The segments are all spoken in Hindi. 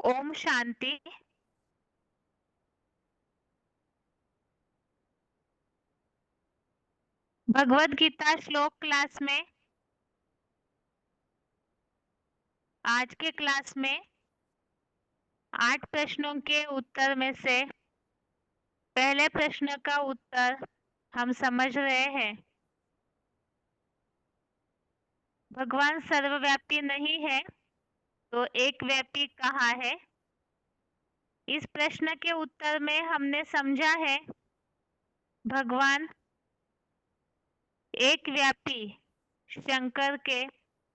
ओम शांति। भगवत गीता श्लोक क्लास में आज के क्लास में 8 प्रश्नों के उत्तर में से पहले प्रश्न का उत्तर हम समझ रहे हैं। भगवान सर्वव्यापी नहीं है तो एक व्यापी कहाँ है? इस प्रश्न के उत्तर में हमने समझा है भगवान एक व्यापी शंकर के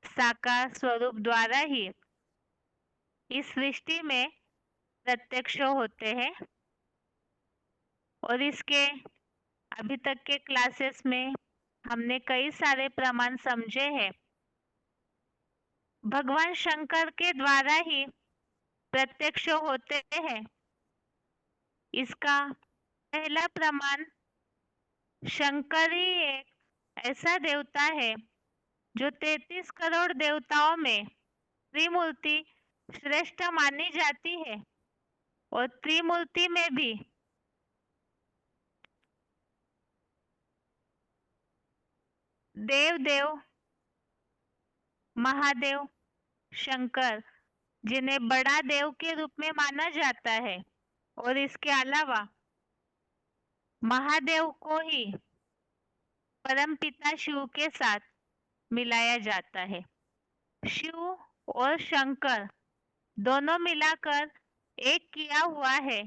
साकार स्वरूप द्वारा ही इस सृष्टि में प्रत्यक्ष होते हैं और इसके अभी तक के क्लासेस में हमने कई सारे प्रमाण समझे हैं। भगवान शंकर के द्वारा ही प्रत्यक्ष होते हैं। इसका पहला प्रमाण शंकर ही एक ऐसा देवता है जो 33 करोड़ देवताओं में त्रिमूर्ति श्रेष्ठ मानी जाती है और त्रिमूर्ति में भी देव देव महादेव शंकर जिन्हें बड़ा देव के रूप में माना जाता है और इसके अलावा महादेव को ही परमपिता शिव के साथ मिलाया जाता है। शिव और शंकर दोनों मिलाकर एक किया हुआ है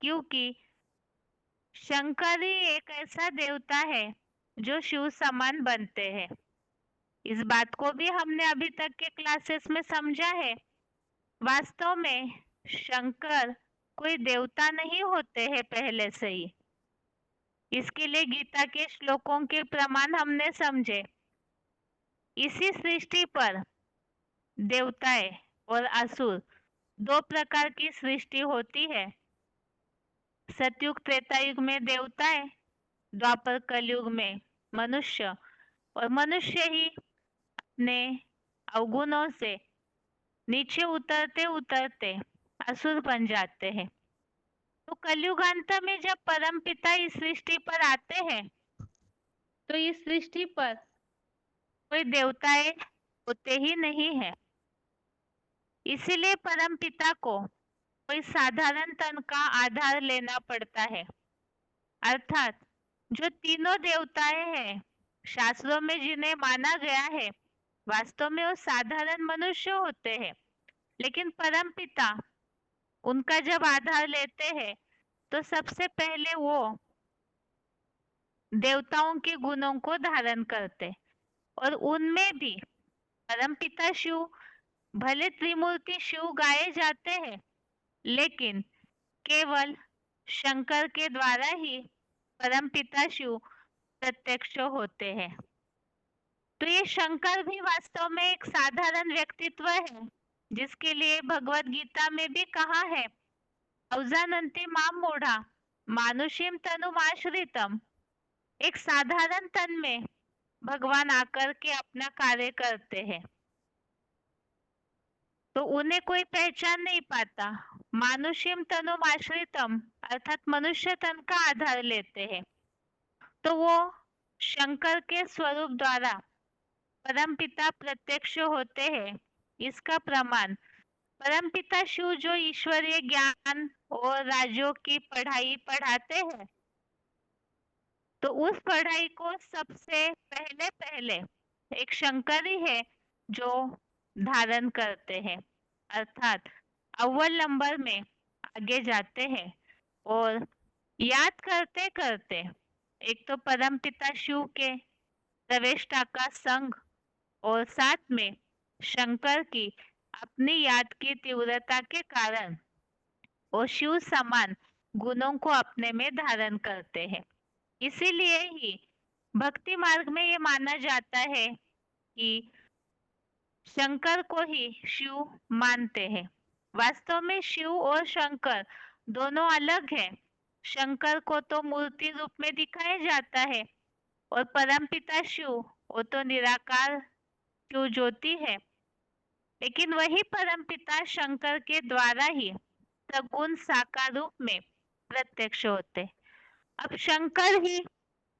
क्योंकि शंकर ही एक ऐसा देवता है जो शिव समान बनते हैं। इस बात को भी हमने अभी तक के क्लासेस में समझा है। वास्तव में शंकर कोई देवता नहीं होते हैं पहले से ही। इसके लिए गीता के श्लोकों के प्रमाण हमने समझे। इसी सृष्टि पर देवताएं और असुर 2 प्रकार की सृष्टि होती है। सतयुग त्रेता युग में देवताएं, द्वापर कलयुग में मनुष्य, और मनुष्य ही अपने अवगुणों से नीचे उतरते उतरते असुर बन जाते हैं। तो कलयुगांत में जब परमपिता इस सृष्टि पर आते हैं तो इस सृष्टि पर कोई देवताएं होते ही नहीं है। इसीलिए परमपिता को कोई साधारण तन का आधार लेना पड़ता है। अर्थात जो तीनों देवताएं हैं शास्त्रों में जिन्हें माना गया है वास्तव में वो साधारण मनुष्य होते हैं, लेकिन परमपिता उनका जब आधार लेते हैं तो सबसे पहले वो देवताओं के गुणों को धारण करते और उनमें भी परमपिता शिव भले त्रिमूर्ति शिव गाए जाते हैं लेकिन केवल शंकर के द्वारा ही परमपिता शिव प्रत्यक्ष होते हैं। तो ये शंकर भी वास्तव में एक साधारण व्यक्तित्व है जिसके लिए भगवत गीता में भी कहा है अवजानन्ति माम मूढ़ा मानुषीम तनुमाश्रितम। एक साधारण तन में भगवान आकर के अपना कार्य करते हैं तो उन्हें कोई पहचान नहीं पाता। मानुष्यम तनुमाश्रितम अर्थात मनुष्य तन का आधार लेते हैं तो वो शंकर के स्वरूप द्वारा परमपिता प्रत्यक्ष होते हैं। इसका प्रमाण परमपिता शिव जो ईश्वरीय ज्ञान और राजयोग की पढ़ाई पढ़ाते हैं तो उस पढ़ाई को सबसे पहले एक शंकर ही है जो धारण करते हैं, अर्थात अव्वल नंबर में आगे जाते हैं और याद करते करते एक तो परमपिता शिव के प्रवेष्टा का संग और साथ में शंकर की अपनी याद की तीव्रता के कारण वो शिव समान गुणों को अपने में धारण करते हैं। इसीलिए ही भक्ति मार्ग में ये माना जाता है कि शंकर को ही शिव मानते हैं। वास्तव में शिव और शंकर दोनों अलग हैं। शंकर को तो मूर्ति रूप में दिखाया जाता है और परमपिता शिव वो तो निराकार शिव ज्योति है। लेकिन वही परमपिता शंकर के द्वारा ही सगुण साकार रूप में प्रत्यक्ष होते। अब शंकर ही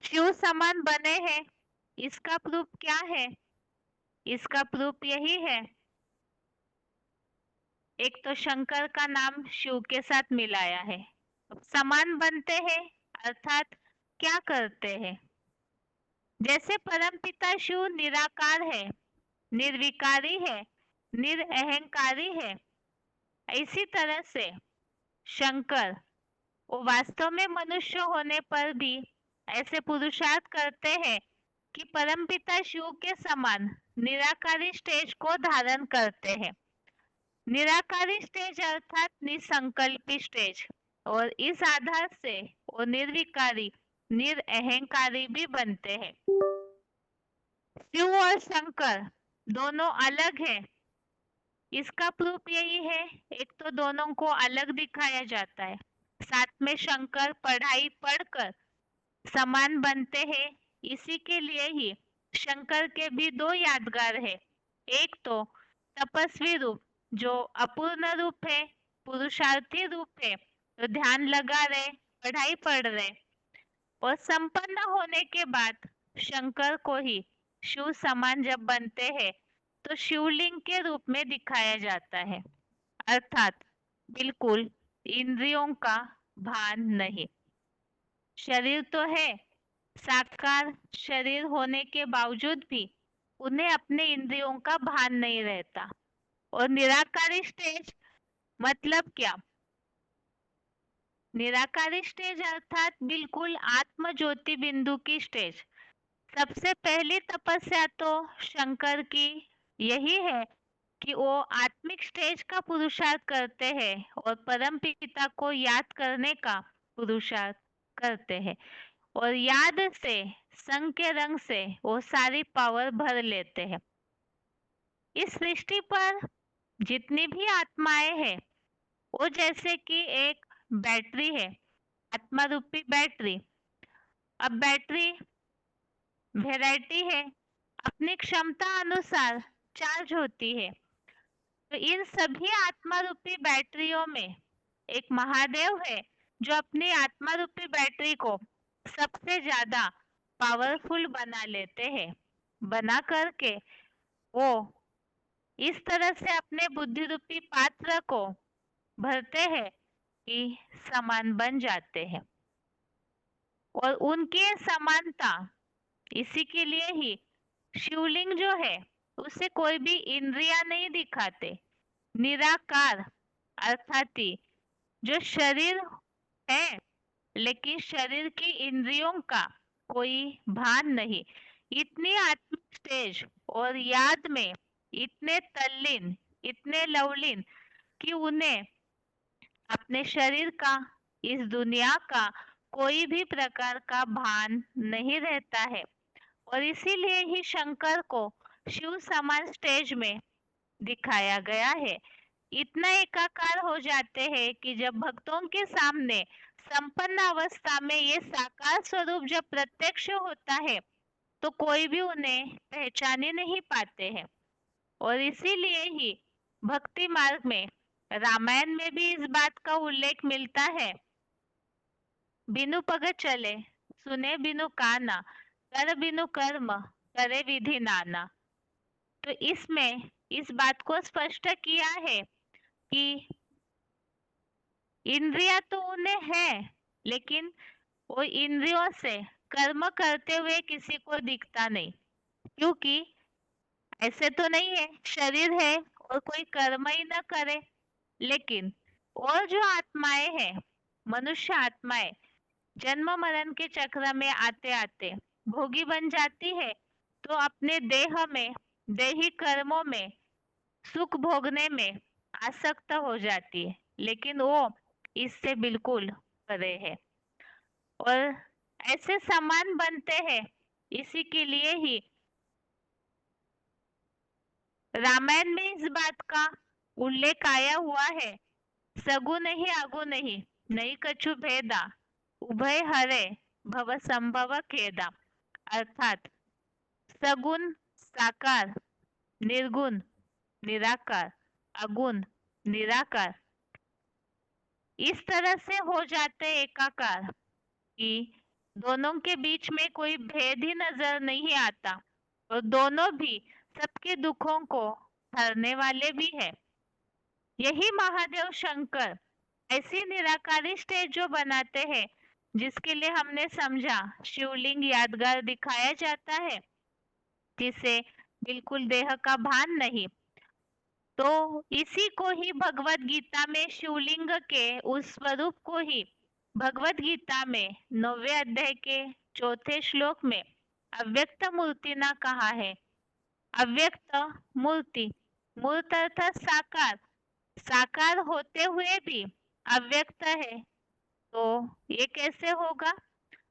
शिव समान बने हैं, इसका प्रूफ क्या है? इसका प्रूफ यही है, एक तो शंकर का नाम शिव के साथ मिलाया है। अब समान बनते हैं अर्थात क्या करते हैं? जैसे परमपिता शिव निराकार है, निर्विकारी है, निरअहंकारी है, इसी तरह से शंकर वो वास्तव में मनुष्य होने पर भी ऐसे पुरुषार्थ करते हैं कि परमपिता शिव के समान निराकारी स्टेज को धारण करते हैं। निराकारी स्टेज अर्थात निसंकल्पी स्टेज, और इस आधार से वो निर्विकारी निरअहंकारी भी बनते हैं। शिव और शंकर दोनों अलग हैं, इसका प्रूफ यही है, एक तो दोनों को अलग दिखाया जाता है, साथ में शंकर पढ़ाई पढ़कर समान बनते हैं। इसी के लिए ही शंकर के भी दो यादगार है, एक तो तपस्वी रूप जो अपूर्ण रूप है, पुरुषार्थी रूप है, तो ध्यान लगा रहे, पढ़ाई पढ़ रहे, और संपन्न होने के बाद शंकर को ही शिव समान जब बनते हैं तो शिवलिंग के रूप में दिखाया जाता है, अर्थात बिल्कुल इंद्रियों का भान नहीं। शरीर तो है, साकार शरीर होने के बावजूद भी उन्हें अपने इंद्रियों का भान नहीं रहता। और निराकारी स्टेज मतलब क्या? निराकारी स्टेज अर्थात बिल्कुल आत्म ज्योति बिंदु की स्टेज। सबसे पहली तपस्या तो शंकर की यही है कि वो आत्मिक स्टेज का पुरुषार्थ करते हैं और परम पिता को याद करने का पुरुषार्थ करते हैं, और याद से संग के रंग से वो सारी पावर भर लेते हैं। इस सृष्टि पर जितनी भी आत्माएं हैं वो जैसे कि एक बैटरी है, आत्मा रूपी बैटरी। अब बैटरी वैरायटी है, अपनी क्षमता अनुसार चार्ज होती है। तो इन सभी आत्मा रूपी बैटरियों में एक महादेव है जो अपनी आत्मा रूपी बैटरी को सबसे ज्यादा पावरफुल बना लेते हैं। बना करके वो इस तरह से अपने बुद्धि रूपी पात्र को भरते हैं कि समान बन जाते हैं, और उनकी समानता इसी के लिए ही शिवलिंग जो है उसे कोई भी इंद्रिया नहीं दिखाते। निराकार अर्थात जो शरीर है लेकिन शरीर की इंद्रियों का कोई भान नहीं। इतनी आत्मिक स्टेज और याद में इतने तल्लीन, इतने लवलीन कि उन्हें अपने शरीर का, इस दुनिया का कोई भी प्रकार का भान नहीं रहता है। और इसीलिए ही शंकर को शिव समान स्टेज में दिखाया गया है। इतना एकाकार हो जाते हैं कि जब भक्तों के सामने संपन्न अवस्था में ये साकार स्वरूप जब प्रत्यक्ष होता है तो कोई भी उन्हें पहचान ही नहीं पाते हैं। और इसीलिए ही भक्ति मार्ग में रामायण में भी इस बात का उल्लेख मिलता है, बिनु पग चले सुने बिनु काना, कर बिनु कर्म करे विधि नाना। तो इसमें इस बात को स्पष्ट किया है कि इंद्रिया तो उन्हें है लेकिन वो इंद्रियों से कर्म करते हुए किसी को दिखता नहीं, क्योंकि ऐसे तो नहीं है शरीर है और कोई कर्म ही न करे। लेकिन और जो आत्माएं हैं, मनुष्य आत्माएं जन्म मरण के चक्र में आते आते भोगी बन जाती है, तो अपने देह में, देही कर्मों में सुख भोगने में आसक्त हो जाती है, लेकिन वो इससे बिल्कुल परे है और ऐसे समान बनते हैं। इसी के लिए ही रामायण में इस बात का उल्लेख आया हुआ है, सगु नहीं आगु नहीं, नहीं कछु भेदा, उभय हरे भव संभव खेदा। अर्थात सगुण साकार, निर्गुण निराकार, अगुण, निराकार इस तरह से हो जाते एकाकार कि दोनों के बीच में कोई भेद ही नजर नहीं आता और दोनों भी सबके दुखों को हरने वाले भी है। यही महादेव शंकर ऐसी निराकारी स्टेज जो बनाते हैं जिसके लिए हमने समझा शिवलिंग यादगार दिखाया जाता है, जिसे बिल्कुल देह का भान नहीं। तो इसी को ही भगवत गीता में शिवलिंग के उस स्वरूप को ही भगवत गीता में 9वें अध्याय के 4थे श्लोक में अव्यक्त मूर्ति ना कहा है। अव्यक्त मूर्ति, मूर्त अर्थात साकार, साकार होते हुए भी अव्यक्त है। तो ये कैसे होगा?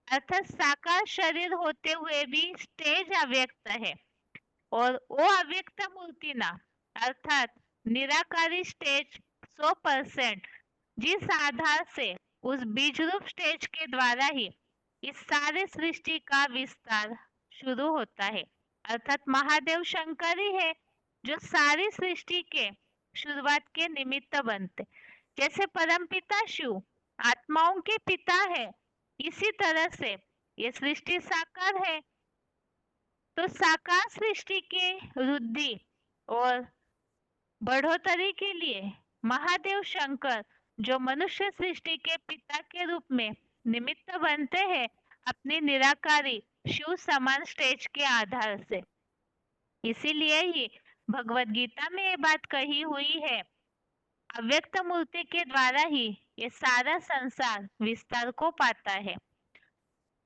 अर्थात साकार शरीर होते हुए भी स्टेज अव्यक्त है और वो अव्यक्त मूर्ति ना अर्थात निराकारी स्टेज 100% जिस आधार से उस बीज रूप स्टेज के द्वारा ही इस सारे सृष्टि का विस्तार शुरू होता है। अर्थात महादेव शंकर ही है जो सारी सृष्टि के शुरुआत के निमित्त बनते। जैसे परमपिता शिव आत्माओं के पिता है, इसी तरह से ये सृष्टि साकार है। तो साकार सृष्टि के वृद्धि और बढ़ोतरी के लिए महादेव शंकर जो मनुष्य सृष्टि के पिता के रूप में निमित्त बनते हैं अपनी निराकारी शिव समान स्टेज के आधार से। इसीलिए ही भगवत गीता में ये बात कही हुई है, अव्यक्त मूर्ति के द्वारा ही ये सारा संसार विस्तार को पाता है।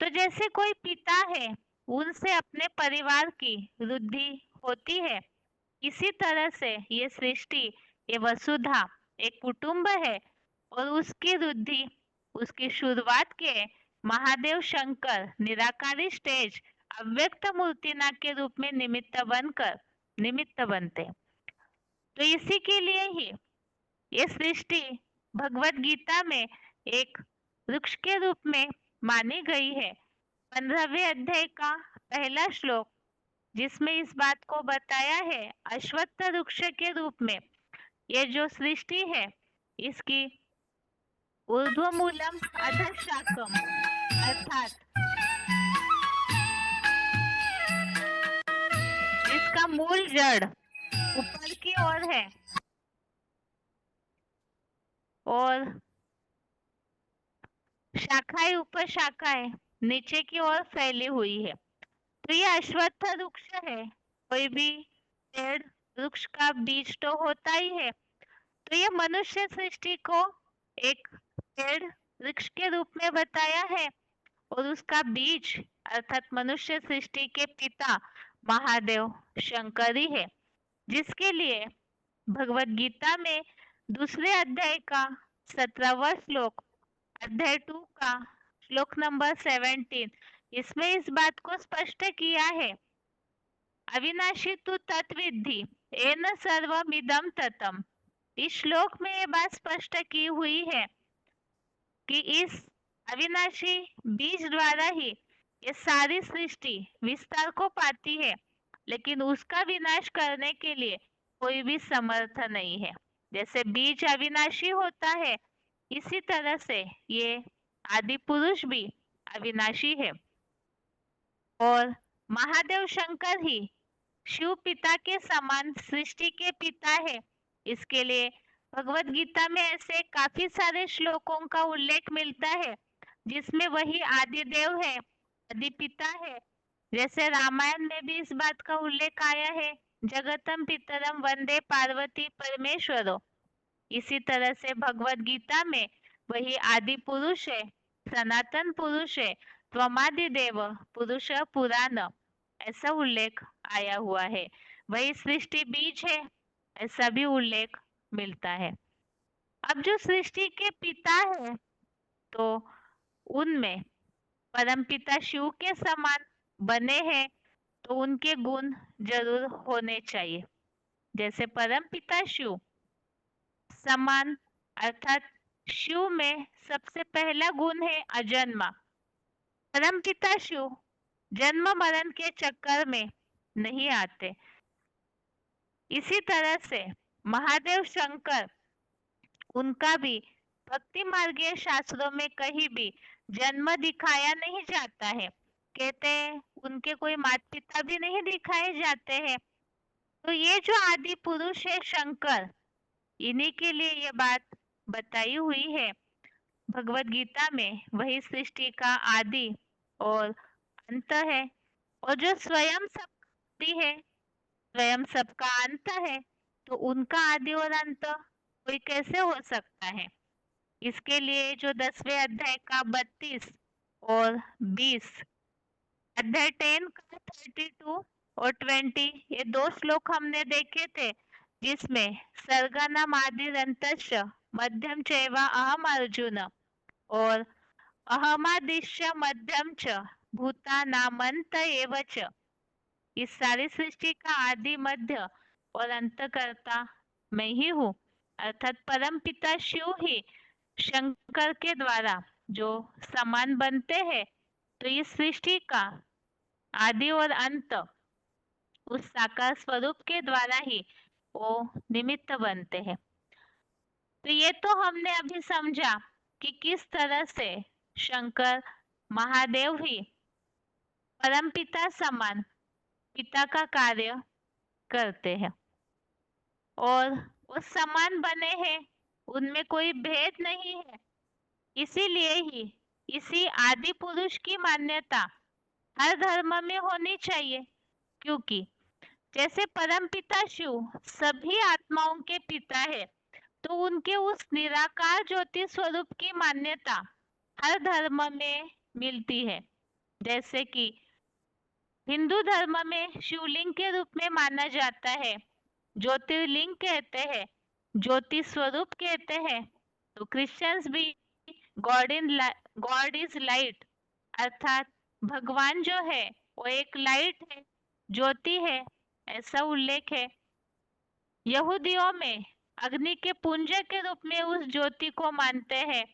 तो जैसे कोई पिता है उनसे अपने परिवार की वृद्धि होती है, इसी तरह से ये सृष्टि, ये वसुधा एक कुटुंब है और उसकी वृद्धि, उसकी शुरुआत के महादेव शंकर निराकारी स्टेज अव्यक्त मूर्तिना के रूप में निमित्त बनते। तो इसी के लिए ही ये सृष्टि भगवत गीता में एक वृक्ष के रूप में मानी गई है। 15वें अध्याय का पहला श्लोक जिसमें इस बात को बताया है अश्वत्थ वृक्ष के रूप में ये जो सृष्टि है इसकी ऊर्ध्वमूलम अधशाकम अर्थात इसका मूल जड़ ऊपर की ओर है और शाखाएं ऊपर शाखाएं नीचे की ओर फैली हुई है। तो ये अश्वत्थ वृक्ष है। कोई भी पेड़ वृक्ष का बीज तो होता ही है। तो ये मनुष्य सृष्टि को एक पेड़ वृक्ष के रूप में बताया है और उसका बीज अर्थात मनुष्य सृष्टि के पिता महादेव शंकर ही है, जिसके लिए भगवत गीता में दूसरे अध्याय का 17वां श्लोक अध्याय 2 का श्लोक नंबर 17 इसमें इस बात को स्पष्ट किया है, अविनाशी तु तत्विद्धि एन सर्वमिदं ततम। इस श्लोक में ये बात स्पष्ट की हुई है कि इस अविनाशी बीज द्वारा ही ये सारी सृष्टि विस्तार को पाती है, लेकिन उसका विनाश करने के लिए कोई भी समर्थ नहीं है। जैसे बीज अविनाशी होता है, इसी तरह से ये आदि पुरुष भी अविनाशी है और महादेव शंकर ही शिव पिता के समान सृष्टि के पिता है। इसके लिए भगवत गीता में ऐसे काफी सारे श्लोकों का उल्लेख मिलता है जिसमें वही आदिदेव है, आदि पिता है। जैसे रामायण में भी इस बात का उल्लेख आया है, जगतम पितरम वंदे पार्वती परमेश्वरो। इसी तरह से भगवत गीता में वही आदि पुरुष है, सनातन पुरुष है, त्वमादि देव पुरुष पुराण ऐसा उल्लेख आया हुआ है। वही सृष्टि बीज है ऐसा भी उल्लेख मिलता है। अब जो सृष्टि के पिता है तो उनमें परमपिता शिव के समान बने हैं तो उनके गुण जरूर होने चाहिए। जैसे परमपिता शिव समान अर्थात शिव में सबसे पहला गुण है अजन्मा। परमपिता शिव जन्म मरण के चक्कर में नहीं आते, इसी तरह से महादेव शंकर, उनका भी भक्ति मार्गीय शास्त्रों में कहीं भी जन्म दिखाया नहीं जाता है। कहते हैं उनके कोई माता पिता भी नहीं दिखाए जाते हैं। तो ये जो आदि पुरुष है शंकर, इन्हीं के लिए ये बात बताई हुई है भगवत गीता में। वही सृष्टि का आदि और अंत है, और जो स्वयं सब है, स्वयं सबका अंत है, तो उनका आदि और अंत कोई कैसे हो सकता है। इसके लिए जो 10वें अध्याय का 32 और 20, अध्याय 10 का 32 और 20, ये 2 श्लोक हमने देखे थे, जिसमें सर्गनम आदिरंतश्च मध्यम चैव अहम अर्जुन और अहमादिश्य मध्यम च भूतानामंत एव च, इस सारी सृष्टि का आदि मध्य और अंतकर्ता मैं ही हूँ, अर्थात परम पिता शिव ही शंकर के द्वारा जो समान बनते हैं, तो इस सृष्टि का आदि और अंत उस साकार स्वरूप के द्वारा ही वो निमित्त बनते हैं। तो ये तो हमने अभी समझा कि किस तरह से शंकर महादेव ही परम पिता समान पिता का कार्य करते हैं और वो समान बने हैं, उनमें कोई भेद नहीं है। इसीलिए ही इसी आदि पुरुष की मान्यता हर धर्म में होनी चाहिए, क्योंकि जैसे परम पिता शिव सभी आत्माओं के पिता है, तो उनके उस निराकार ज्योति स्वरूप की मान्यता हर धर्म में मिलती है। जैसे कि हिंदू धर्म में शिवलिंग के रूप में माना जाता है, ज्योतिर्लिंग कहते हैं, ज्योति स्वरूप कहते हैं। तो क्रिश्चियंस भी गॉड इज लाइट, अर्थात भगवान जो है वो एक लाइट है, ज्योति है, ऐसा उल्लेख है। यहूदियों में अग्नि के पुंज के रूप में उस ज्योति को मानते हैं।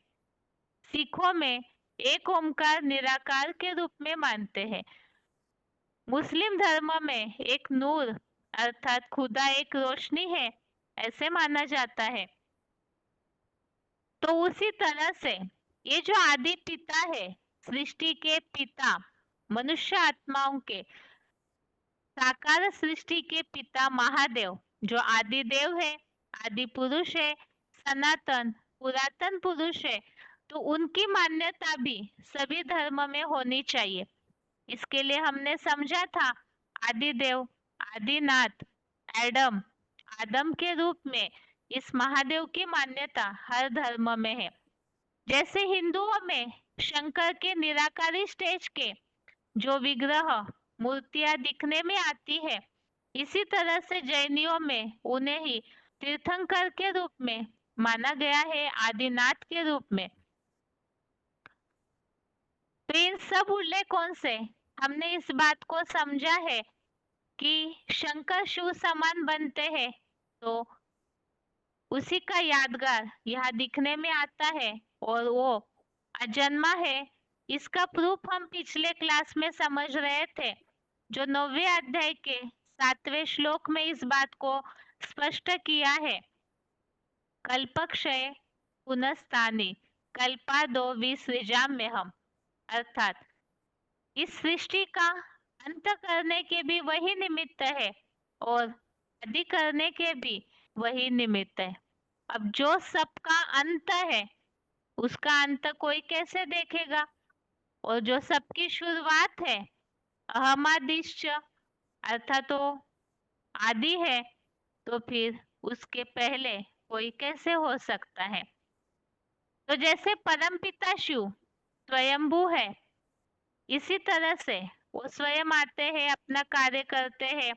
सिखों में एक ओमकार निराकार के रूप में मानते हैं। मुस्लिम धर्म में एक नूर अर्थात खुदा एक रोशनी है, ऐसे माना जाता है। तो उसी तरह से ये जो आदि पिता है, सृष्टि के पिता, मनुष्य आत्माओं के साकार सृष्टि के पिता महादेव, जो आदि देव है, आदि पुरुष है, सनातन पुरातन पुरुष है, तो उनकी मान्यता भी सभी धर्म में होनी चाहिए। इसके लिए हमने समझा था आदिदेव, आदिनाथ, एडम, आदम के रूप में इस महादेव की मान्यता हर धर्म में है। जैसे हिंदुओं में शंकर के निराकारी स्टेज के जो विग्रह मूर्तियां दिखने में आती है, इसी तरह से जैनियों में उन्हें ही तीर्थंकर के रूप में माना गया है, आदिनाथ के रूप में। तो इन सब उल्लेखों से हमने इस बात को समझा है कि शंकर शिव समान बनते हैं, तो उसी का यादगार यहाँ दिखने में आता है और वो अजन्मा है। इसका प्रूफ हम पिछले क्लास में समझ रहे थे, जो 9वें अध्याय के 7वें श्लोक में इस बात को स्पष्ट किया है। कल्पक्षय पुनस्तानि कल्पादो विसृजाम में हम, अर्थात इस सृष्टि का अंत करने के भी वही निमित्त है और आदि करने के भी वही निमित्त है। अब जो सबका अंत है, उसका अंत कोई कैसे देखेगा, और जो सबकी शुरुआत है, अहमादिश्च अर्थात तो आदि है, तो फिर उसके पहले कोई कैसे हो सकता है। तो जैसे परमपिता शिव स्वयंभू है, इसी तरह से वो स्वयं आते हैं, अपना कार्य करते हैं,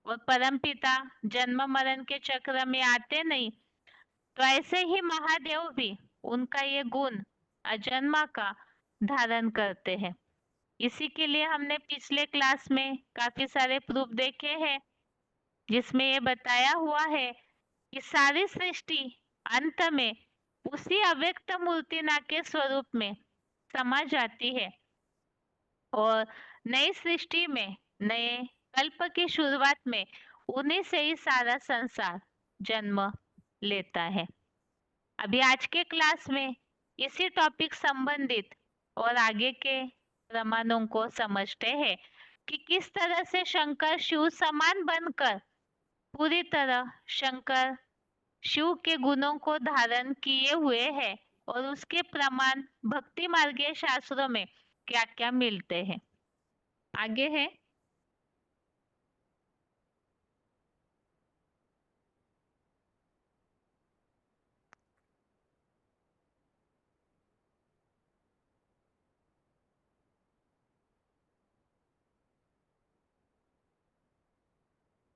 और परमपिता जन्म मरण के चक्र में आते नहीं। तो ऐसे ही महादेव भी उनका ये गुण अजन्मा का धारण करते हैं। इसी के लिए हमने पिछले क्लास में काफी सारे प्रूफ देखे हैं, जिसमें ये बताया हुआ है कि सारी सृष्टि अंत में उसी अव्यक्त मूर्तिना के स्वरूप में समा जाती है और नई सृष्टि में, नए कल्प की शुरुआत में उन्हीं से ही सारा संसार जन्म लेता है। अभी आज के क्लास में इसी टॉपिक संबंधित और आगे के प्रमाणों को समझते हैं कि किस तरह से शंकर शिव समान बनकर पूरी तरह शंकर शिव के गुणों को धारण किए हुए हैं और उसके प्रमाण भक्ति मार्गीय शास्त्रों में क्या क्या मिलते हैं। आगे है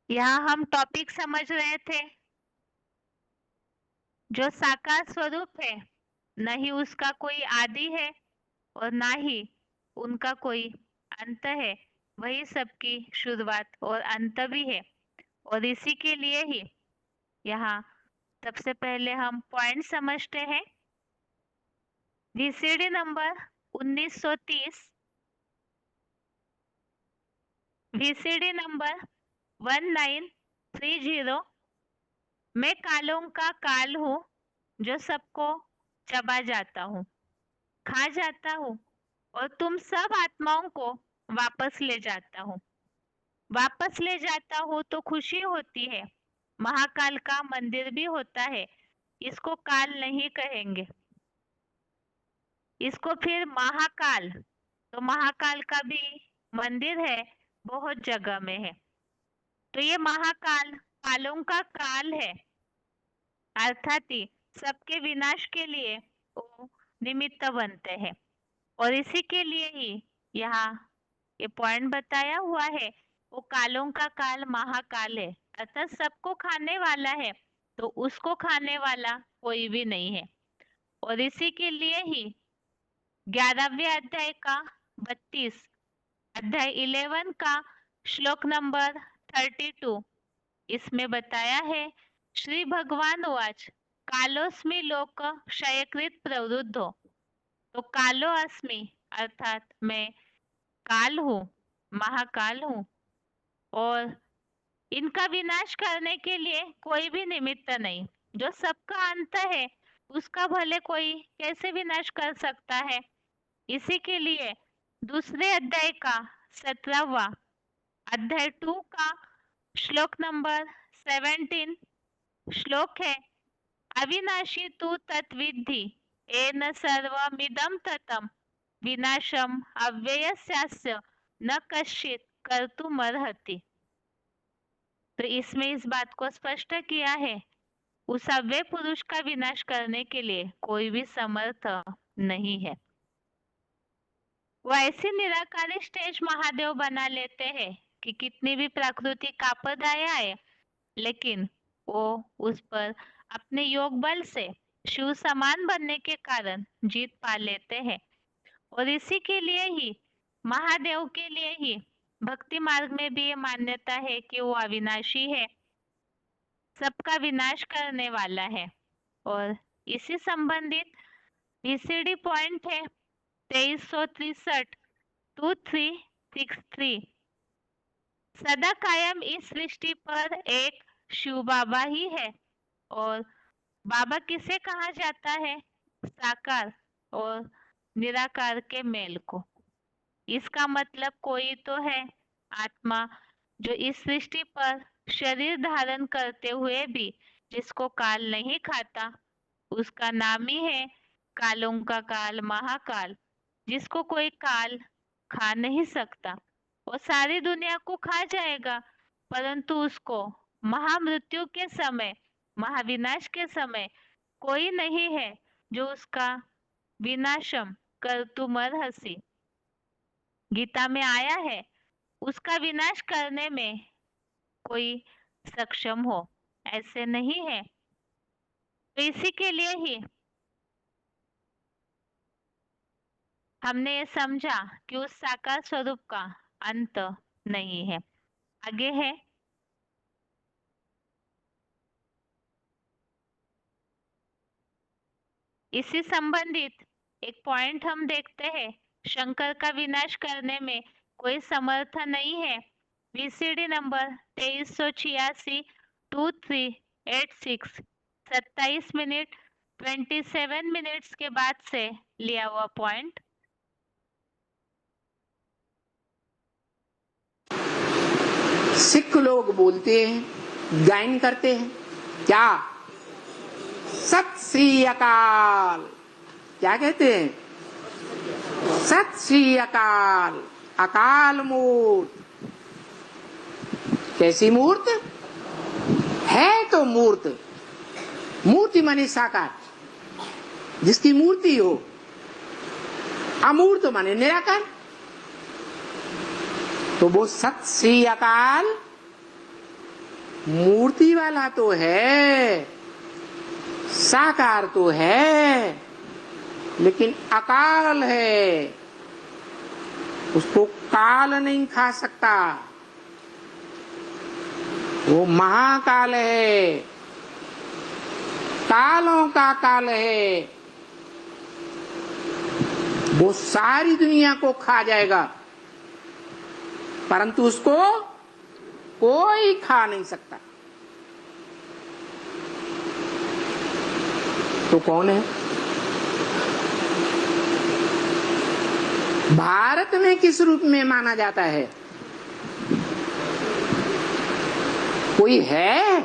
यहाँ हम टॉपिक समझ रहे थे। जो साकार स्वरूप है, न ही उसका कोई आदि है और ना ही उनका कोई अंत है, वही सबकी शुरुआत और अंत भी है। और इसी के लिए ही यहाँ सबसे पहले हम पॉइंट समझते हैं। VCD number 1930, VCD number 1930। मैं कालों का काल हूँ, जो सबको चबा जाता हूँ, खा जाता हूँ और तुम सब आत्माओं को वापस ले जाता हूँ। वापस ले जाता हूँ तो खुशी होती है। महाकाल का मंदिर भी होता है, इसको काल नहीं कहेंगे, इसको फिर महाकाल। तो महाकाल का भी मंदिर है, बहुत जगह में है। तो ये महाकाल कालों का काल है, अर्थात ही सबके विनाश के लिए वो निमित्त बनते हैं। और इसी के लिए ही यहाँ ये पॉइंट बताया हुआ है, वो कालों का काल महाकाल है, अर्थात सबको खाने वाला है, तो उसको खाने वाला कोई भी नहीं है। और इसी के लिए ही 11वें अध्याय का 32, अध्याय 11 का श्लोक नंबर 32, इसमें बताया है, श्री भगवान उवाच कालोस्मि लोक क्षयकृत प्रवृद्धो। तो कालो अस्मि अर्थात मैं काल हूँ, महाकाल हूँ, और इनका विनाश करने के लिए कोई भी निमित्त नहीं। जो सबका अंत है, उसका भले कोई कैसे विनाश कर सकता है। इसी के लिए दूसरे अध्याय का 17वां, अध्याय 2 का श्लोक नंबर 17 श्लोक है, अविनाशी तु तत्विद्धि येन सर्वमिदं ततं विनाशम अव्ययस्यास्य न कश्चित् कर्तुमर्हति। तो इसमें इस बात को स्पष्ट किया है, उस अव्यय पुरुष का विनाश करने के लिए कोई भी समर्थ नहीं है। वो ऐसी निराकारी स्टेज महादेव बना लेते हैं कि कितनी भी प्राकृतिक आपदाएं आए, लेकिन वो उस पर अपने योग बल से शिव समान बनने के कारण जीत पा लेते हैं। और इसी के लिए ही महादेव के लिए ही भक्ति मार्ग में भी ये मान्यता है कि वो अविनाशी है, सबका विनाश करने वाला है। और इसी संबंधित वीसीडी पॉइंट है 2363 2363। सदा कायम इस सृष्टि पर एक शिव बाबा ही है। और बाबा किसे कहा जाता है? साकार और निराकार के मेल को। इसका मतलब कोई तो है आत्मा, जो इस सृष्टि पर शरीर धारण करते हुए भी जिसको काल नहीं खाता, उसका नाम ही है कालों का काल महाकाल, जिसको कोई काल खा नहीं सकता। वो सारी दुनिया को खा जाएगा, परंतु उसको महामृत्यु के समय, महाविनाश के समय कोई नहीं है जो उसका विनाशम कर्तुमर्हसि। गीता में आया है, उसका विनाश करने में कोई सक्षम हो, ऐसे नहीं है। तो इसी के लिए ही हमने ये समझा कि उस साकार स्वरूप का अंत नहीं है। आगे है, इसी संबंधित एक पॉइंट हम देखते हैं, शंकर का विनाश करने में कोई समर्थ नहीं है, VCD नंबर 2386 27 मिनट 27 मिनट्स के बाद से लिया हुआ पॉइंट। सिख लोग बोलते हैं, गायन करते हैं, क्या सत श्री अकाल, क्या कहते हैं? सत श्री अकाल, अकाल मूर्त। कैसी मूर्त है? तो मूर्त, मूर्ति माने साकार, जिसकी मूर्ति हो। अमूर्त माने निराकार। तो वो सत श्री अकाल मूर्ति वाला तो है, साकार तो है, लेकिन अकाल है, उसको काल नहीं खा सकता। वो महाकाल है, कालों का काल है। वो सारी दुनिया को खा जाएगा, परंतु उसको कोई खा नहीं सकता। तो कौन है? भारत में किस रूप में माना जाता है? कोई है?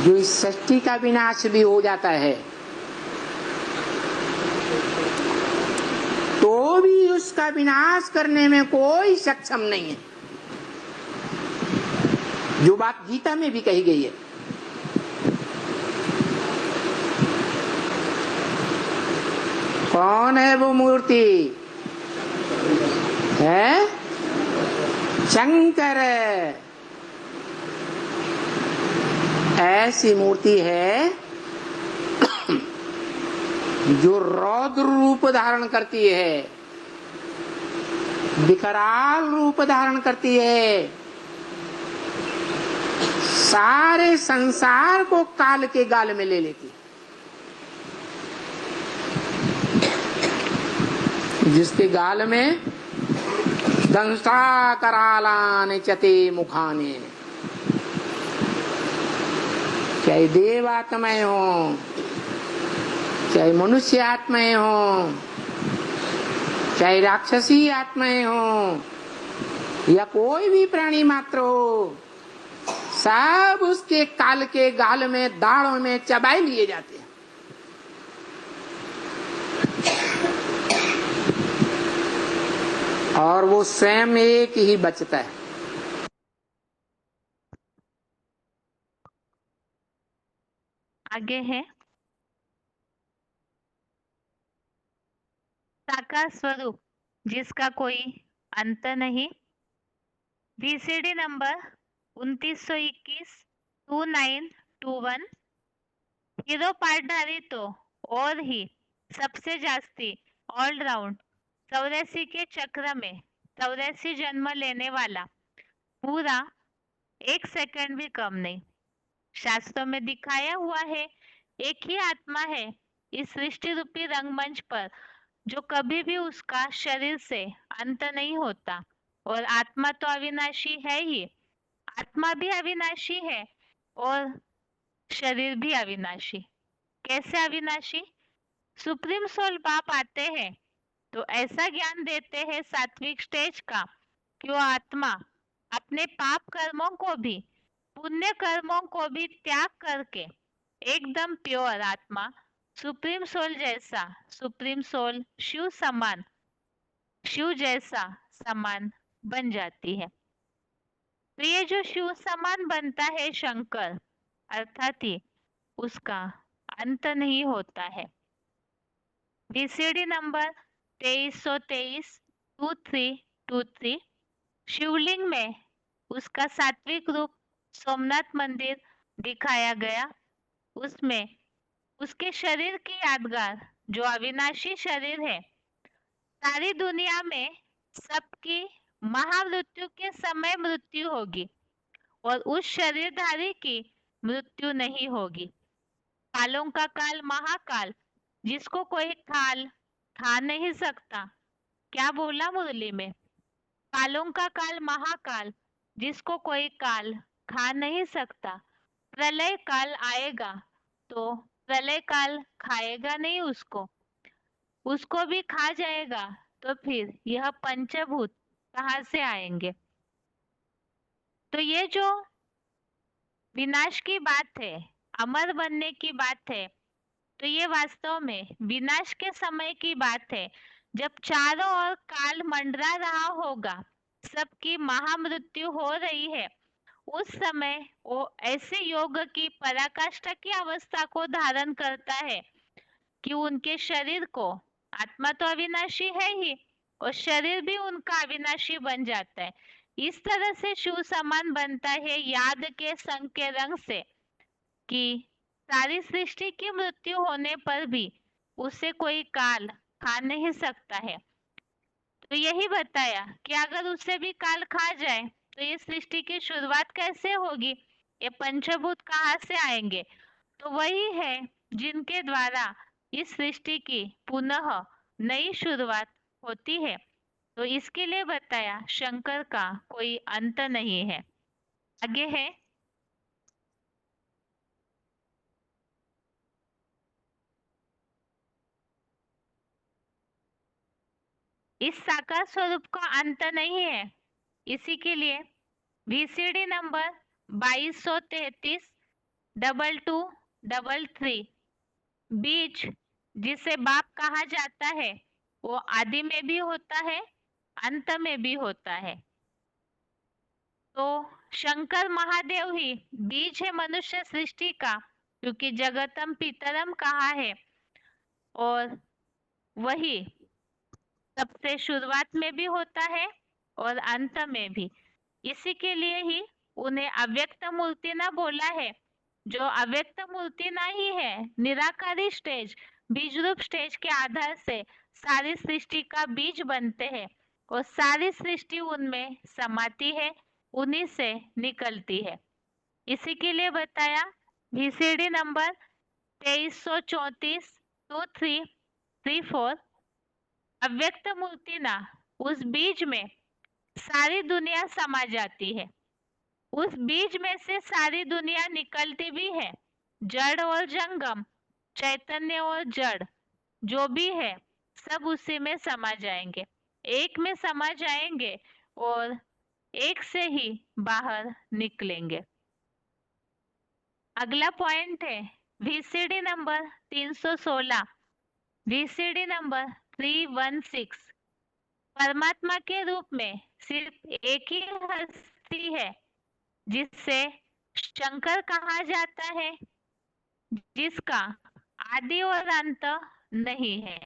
जो इस सृष्टि का विनाश भी हो जाता है तो भी उसका विनाश करने में कोई सक्षम नहीं है, जो बात गीता में भी कही गई है। कौन है वो मूर्ति? है शंकर। ऐसी मूर्ति है जो रौद्र रूप धारण करती है, विकराल रूप धारण करती है, सारे संसार को काल के गाल में ले लेती है। जिसके गाल में दंष्टा करालाने चते मुखाने, चाहे देव आत्माएं हो, चाहे मनुष्य आत्माएं हो, चाहे राक्षसी आत्माएं हो, या कोई भी प्राणी मात्र हो, सब उसके काल के गाल में, दाढ़ों में चबाए लिए जाते हैं। और वो स्वयं एक ही बचता है। आगे है साकार स्वरूप जिसका कोई अंत नहीं। VCD number 2921 2921। हीरो पार्टधारी तो और ही सबसे जास्ती ऑलराउंड 84 के चक्र में 84 जन्म लेने वाला, पूरा 1 सेकंड भी कम नहीं। शास्त्रों में दिखाया हुआ है, एक ही आत्मा है इस सृष्टि रूपी रंगमंच पर, जो कभी भी उसका शरीर से अंत नहीं होता। और आत्मा तो अविनाशी है ही, आत्मा भी अविनाशी है और शरीर भी अविनाशी। कैसे अविनाशी? सुप्रीम सोल बाप आते हैं तो ऐसा ज्ञान देते हैं सात्विक स्टेज का कि वो आत्मा अपने पाप कर्मों को भी, पुण्य कर्मों को भी त्याग करके एकदम प्योर आत्मा, सुप्रीम सोल जैसा, सुप्रीम सोल शिव समान, शिव जैसा समान बन जाती है। तो ये जो शिव समान बनता है शंकर, अर्थात ही उसका अंत नहीं होता है। VCD number 2323 2323। शिवलिंग में उसका सात्विक रूप सोमनाथ मंदिर दिखाया गया। उसमें उसके शरीर की यादगार, जो अविनाशी शरीर है, सारी दुनिया में सबकी महामृत्यु के समय मृत्यु होगी और उस शरीरधारी की मृत्यु नहीं होगी। कालों का काल महाकाल, जिसको कोई काल खा नहीं सकता, क्या बोला मुरली में? कालों का काल महाकाल, जिसको कोई काल खा नहीं सकता। प्रलय काल आएगा तो प्रलय काल खाएगा नहीं उसको, उसको भी खा जाएगा। तो फिर यह पंचभूत कहाँ से आएंगे? तो ये जो विनाश की बात है, अमर बनने की बात है, तो ये वास्तव में विनाश के समय की बात है, जब चारों ओर काल मंडरा रहा होगा, सबकी महामृत्यु हो रही है। उस समय वो ऐसे योग की पराकाष्ठा की अवस्था को धारण करता है कि उनके शरीर को, आत्मा तो अविनाशी है ही और शरीर भी उनका अविनाशी बन जाता है। इस तरह से शिव समान बनता है याद के संग के रंग से, कि सारी सृष्टि की मृत्यु होने पर भी उसे कोई काल खा नहीं सकता है। तो यही बताया कि अगर उसे भी काल खा जाए तो ये सृष्टि की शुरुआत कैसे होगी, ये पंचभूत कहाँ से आएंगे? तो वही है जिनके द्वारा इस सृष्टि की पुनः नई शुरुआत होती है। तो इसके लिए बताया शंकर का कोई अंत नहीं है। आगे है, इस साकार स्वरूप का अंत नहीं है। इसी के लिए VCD नंबर 2233 2233, बीज जिसे बाप कहा जाता है, वो आदि में भी होता है, अंत में भी होता है। तो शंकर महादेव ही बीज है मनुष्य सृष्टि का, क्योंकि जगतम पितरम कहा है, और वही सबसे शुरुआत में भी होता है और अंत में भी। इसी के लिए ही उन्हें अव्यक्त मूर्ति ना बोला है। जो अव्यक्त मूर्ति नहीं है, निराकारी स्टेज, बीज रूप स्टेज के आधार से सारी सृष्टि का बीज बनते हैं और सारी सृष्टि उनमें समाती है, उन्हीं से निकलती है। इसी के लिए बताया VCD नंबर 2334 अव्यक्त मूर्ति ना, उस बीज में सारी दुनिया समा जाती है, उस बीज में से सारी दुनिया निकलती भी है। जड़ और जंगम, चैतन्य और जड़, जो भी है सब उसी में समा जाएंगे, एक में समा जाएंगे और एक से ही बाहर निकलेंगे। अगला पॉइंट है VCD नंबर 316, VCD नंबर 316। परमात्मा के रूप में सिर्फ एक ही हस्ती है जिससे शंकर कहा जाता है, जिसका आदि और अंत नहीं है।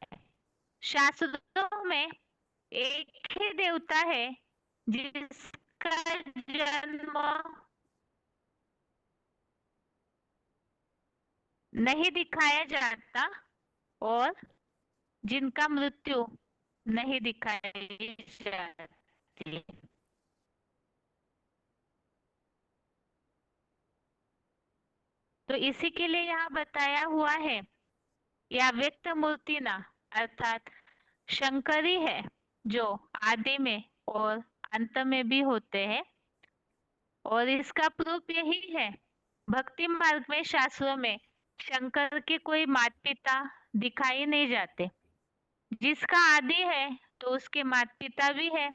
शास्त्रों में एक ही देवता है जिसका जन्म नहीं दिखाया जाता और जिनका मृत्यु नहीं दिखाई जाती। तो इसी के लिए यहाँ बताया हुआ है, यह व्यक्त मूर्ति ना, अर्थात शंकर ही है जो आदि में और अंत में भी होते हैं। और इसका प्रूफ यही है, भक्ति मार्ग में शास्त्रों में शंकर के कोई माता पिता दिखाई नहीं जाते। जिसका आदि है तो उसके माता पिता भी है।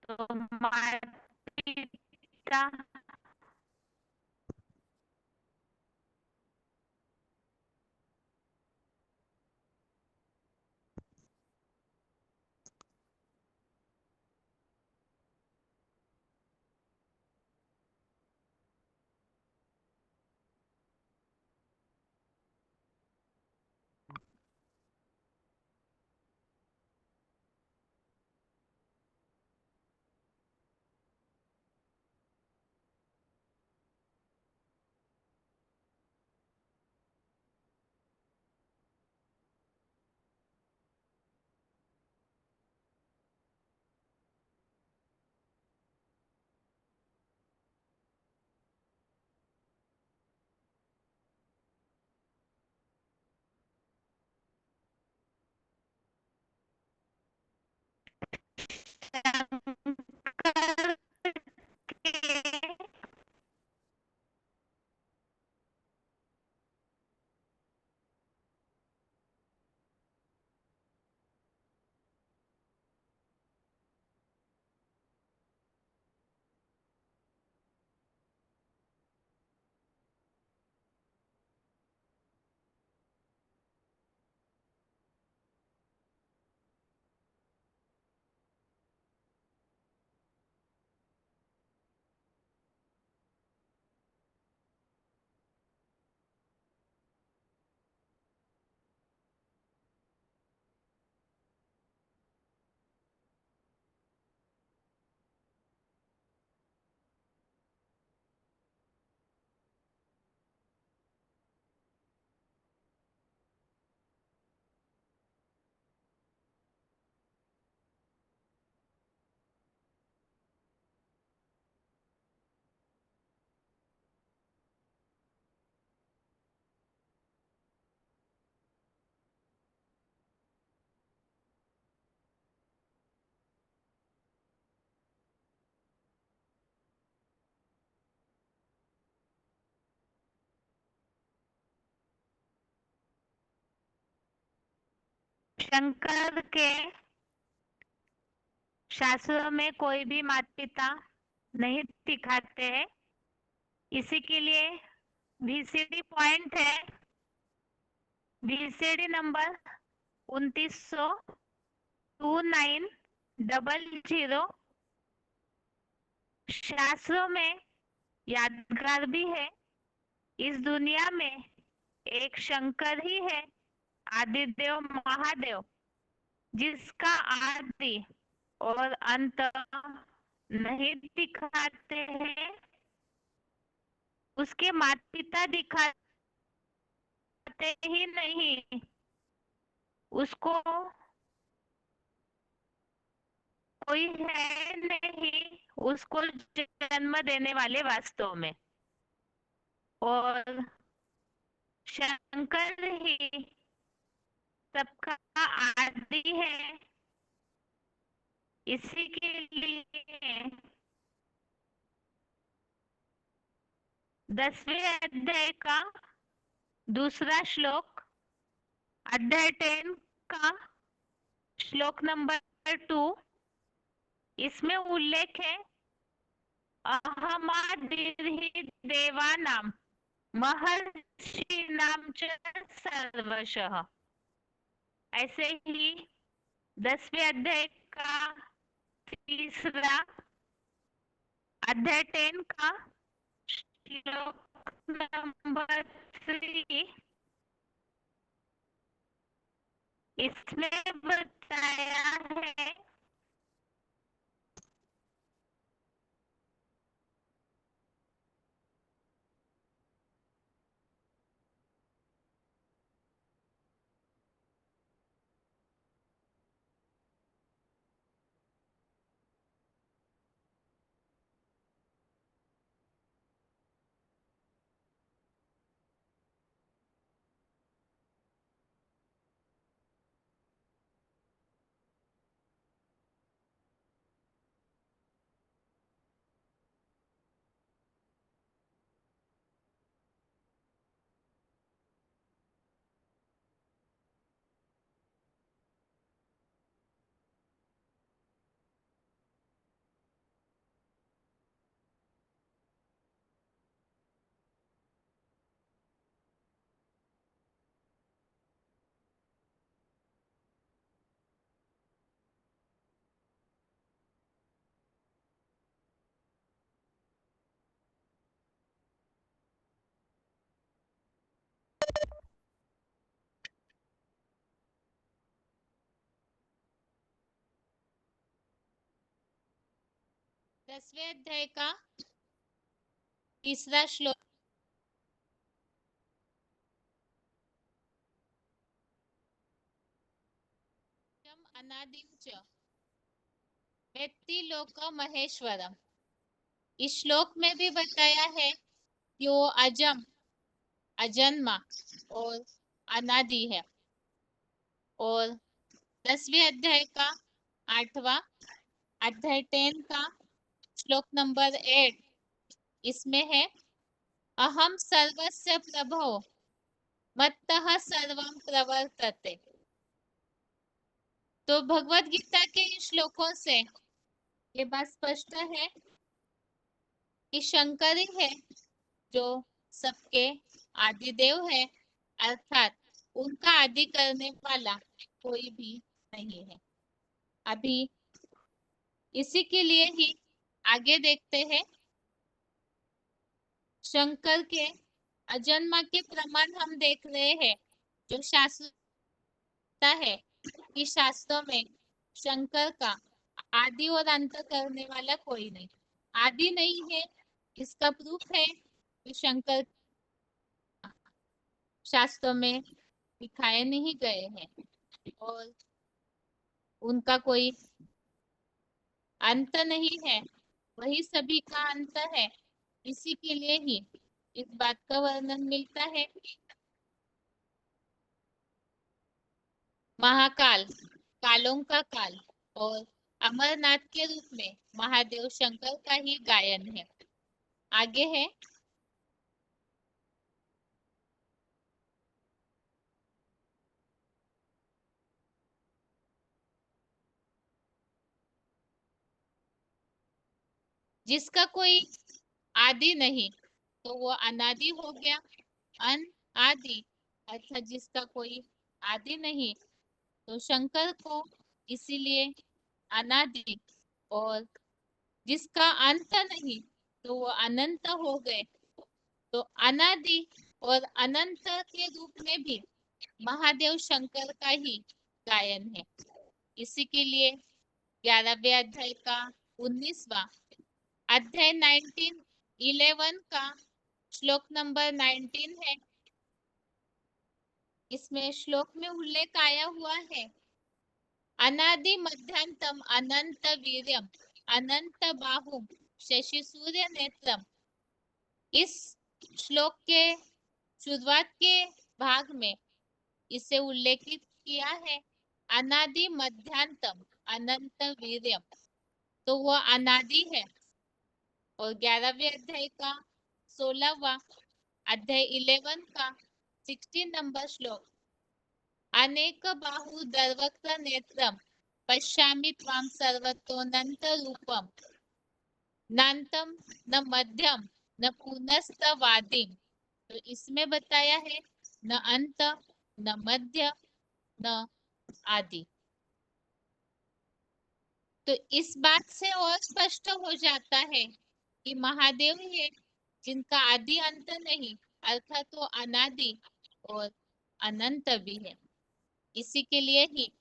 तो माता पिता शंकर के शास्त्रों में कोई भी माता पिता नहीं दिखाते हैं। इसी के लिए VCD पॉइंट है, VCD नंबर 2900 शास्त्रों में यादगार भी है। इस दुनिया में एक शंकर ही है, आदिदेव महादेव, जिसका आदि और अंत नहीं दिखाते हैं। उसके माता पिता दिखाते ही नहीं, उसको कोई है नहीं उसको जन्म देने वाले वास्तव में, और शंकर ही सबका आदि है। इसी के लिए 10वें अध्याय का दूसरा श्लोक, अध्याय 10 का श्लोक नंबर 2, इसमें उल्लेख है अहमादिर्हि देवानां महर्षिणां च सर्वशः। ऐसे ही 10वें अध्याय का तीसरा, अध्याय 10 का श्लोक नंबर 3, इसमें बताया है दसवें अध्याय का तीसरा श्लोक, अनादिं च वेत्ति लोक महेश्वरम। इस श्लोक में भी बताया है कि वो अजम, अजन्मा और अनादि है। और 10वें अध्याय का 8वां, अध्याय 10 का श्लोक नंबर 8, इसमें है अहम सर्वस्य प्रभो मत्तः सर्वं प्रवर्तते। तो भगवत गीता के इन श्लोकों से ये बात स्पष्ट है कि शंकर ही है जो सबके आदिदेव है, अर्थात उनका आदि करने वाला कोई भी नहीं है। अभी इसी के लिए ही आगे देखते हैं। शंकर के अजन्मा के प्रमाण हम देख रहे हैं, जो शास्त्र है कि शास्त्रों में शंकर का आदि और अंत करने वाला कोई नहीं, आदि नहीं है। इसका प्रूफ है कि शंकर शास्त्रों में दिखाए नहीं गए हैं और उनका कोई अंत नहीं है, वही सभी का अंत है। इसी के लिए ही इस बात का वर्णन मिलता है। महाकाल, कालों का काल और अमरनाथ के रूप में महादेव शंकर का ही गायन है। आगे है जिसका कोई आदि नहीं तो वो अनादि हो गया। अनादि अर्थात जिसका कोई आदि नहीं, तो शंकर को इसीलिए अनादि, और जिसका अंत नहीं तो वो अनंत हो गए। तो अनादि और अनंत के रूप में भी महादेव शंकर का ही गायन है। इसी के लिए 11वें अध्याय का 19वां अध्याय 11 का श्लोक नंबर 19 है। इसमें श्लोक में उल्लेख आया हुआ है, अनादि मध्यांतम अनंत वीर्यम अनंत बाहुम शशि सूर्य नेत्रम। इस श्लोक के शुरुआत के भाग में इसे उल्लेखित किया है, अनादि मध्यांतम अनंत वीर्यम, तो वह अनादि है। और 11वें अध्याय का 16वां अध्याय 11 का 16 नंबर श्लोक, अनेक बाहु दर्वक्र नेत्रम पश्यामि त्वाम सर्वतोऽनंत रूपम नान्तम न मध्यम न पुनस्तवादिम। तो इसमें बताया है न अंत न मध्य न आदि। तो इस बात से और स्पष्ट हो जाता है कि महादेव है जिनका आदि अंत नहीं, अर्थात वो अनादि और अनंत भी है। इसी के लिए ही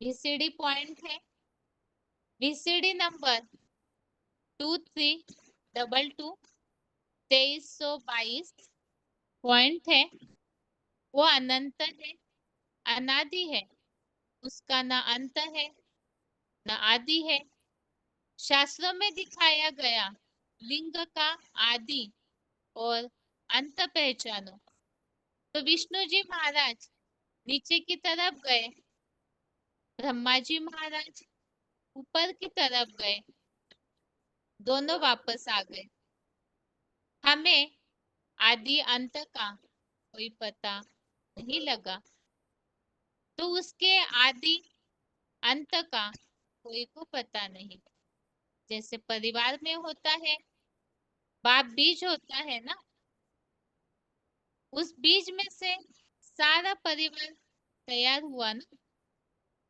वीसीडी पॉइंट है, वीसीडी नंबर 2322 2322 पॉइंट है, वो अनंत है, अनादि है, उसका न अंत है न आदि है। शास्त्रों में दिखाया गया लिंग का आदि और अंत पहचानो। तो विष्णु जी महाराज नीचे की तरफ गए, ब्रह्मा जी महाराज ऊपर की तरफ गए, दोनों वापस आ गए। हमें आदि अंत का कोई पता नहीं लगा, तो उसके आदि अंत का कोई को पता नहीं। जैसे परिवार में होता है, बाप बीज होता है ना, उस बीज में से सारा परिवार तैयार हुआ ना,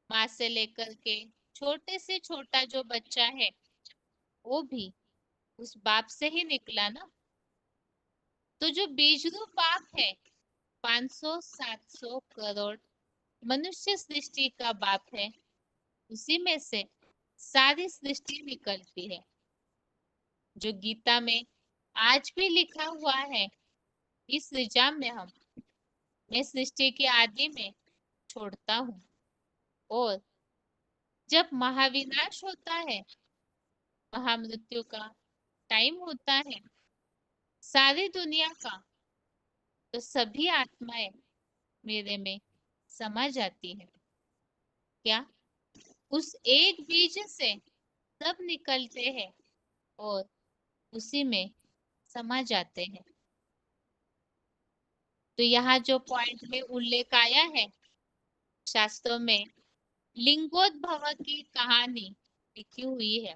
माँ से लेकर के छोटे से छोटा जो बच्चा है वो भी उस बाप से ही निकला ना। तो जो बीज रूप बाप है 500-700 करोड़ मनुष्य सृष्टि का बाप है, उसी में से सारी सृष्टि निकलती है। जो गीता में आज भी लिखा हुआ है, इस ऋचा में हम मैं सृष्टि के आदि में छोड़ता हूँ, और जब महाविनाश होता है, महामृत्यु का टाइम होता है सारी दुनिया का, तो सभी आत्माएं मेरे में समा जाती है। क्या उस एक बीज से सब निकलते हैं और उसी में समा जाते हैं। तो यहाँ जो पॉइंट में उल्लेख आया है शास्त्रों में, लिंगोद्भव की कहानी लिखी हुई है।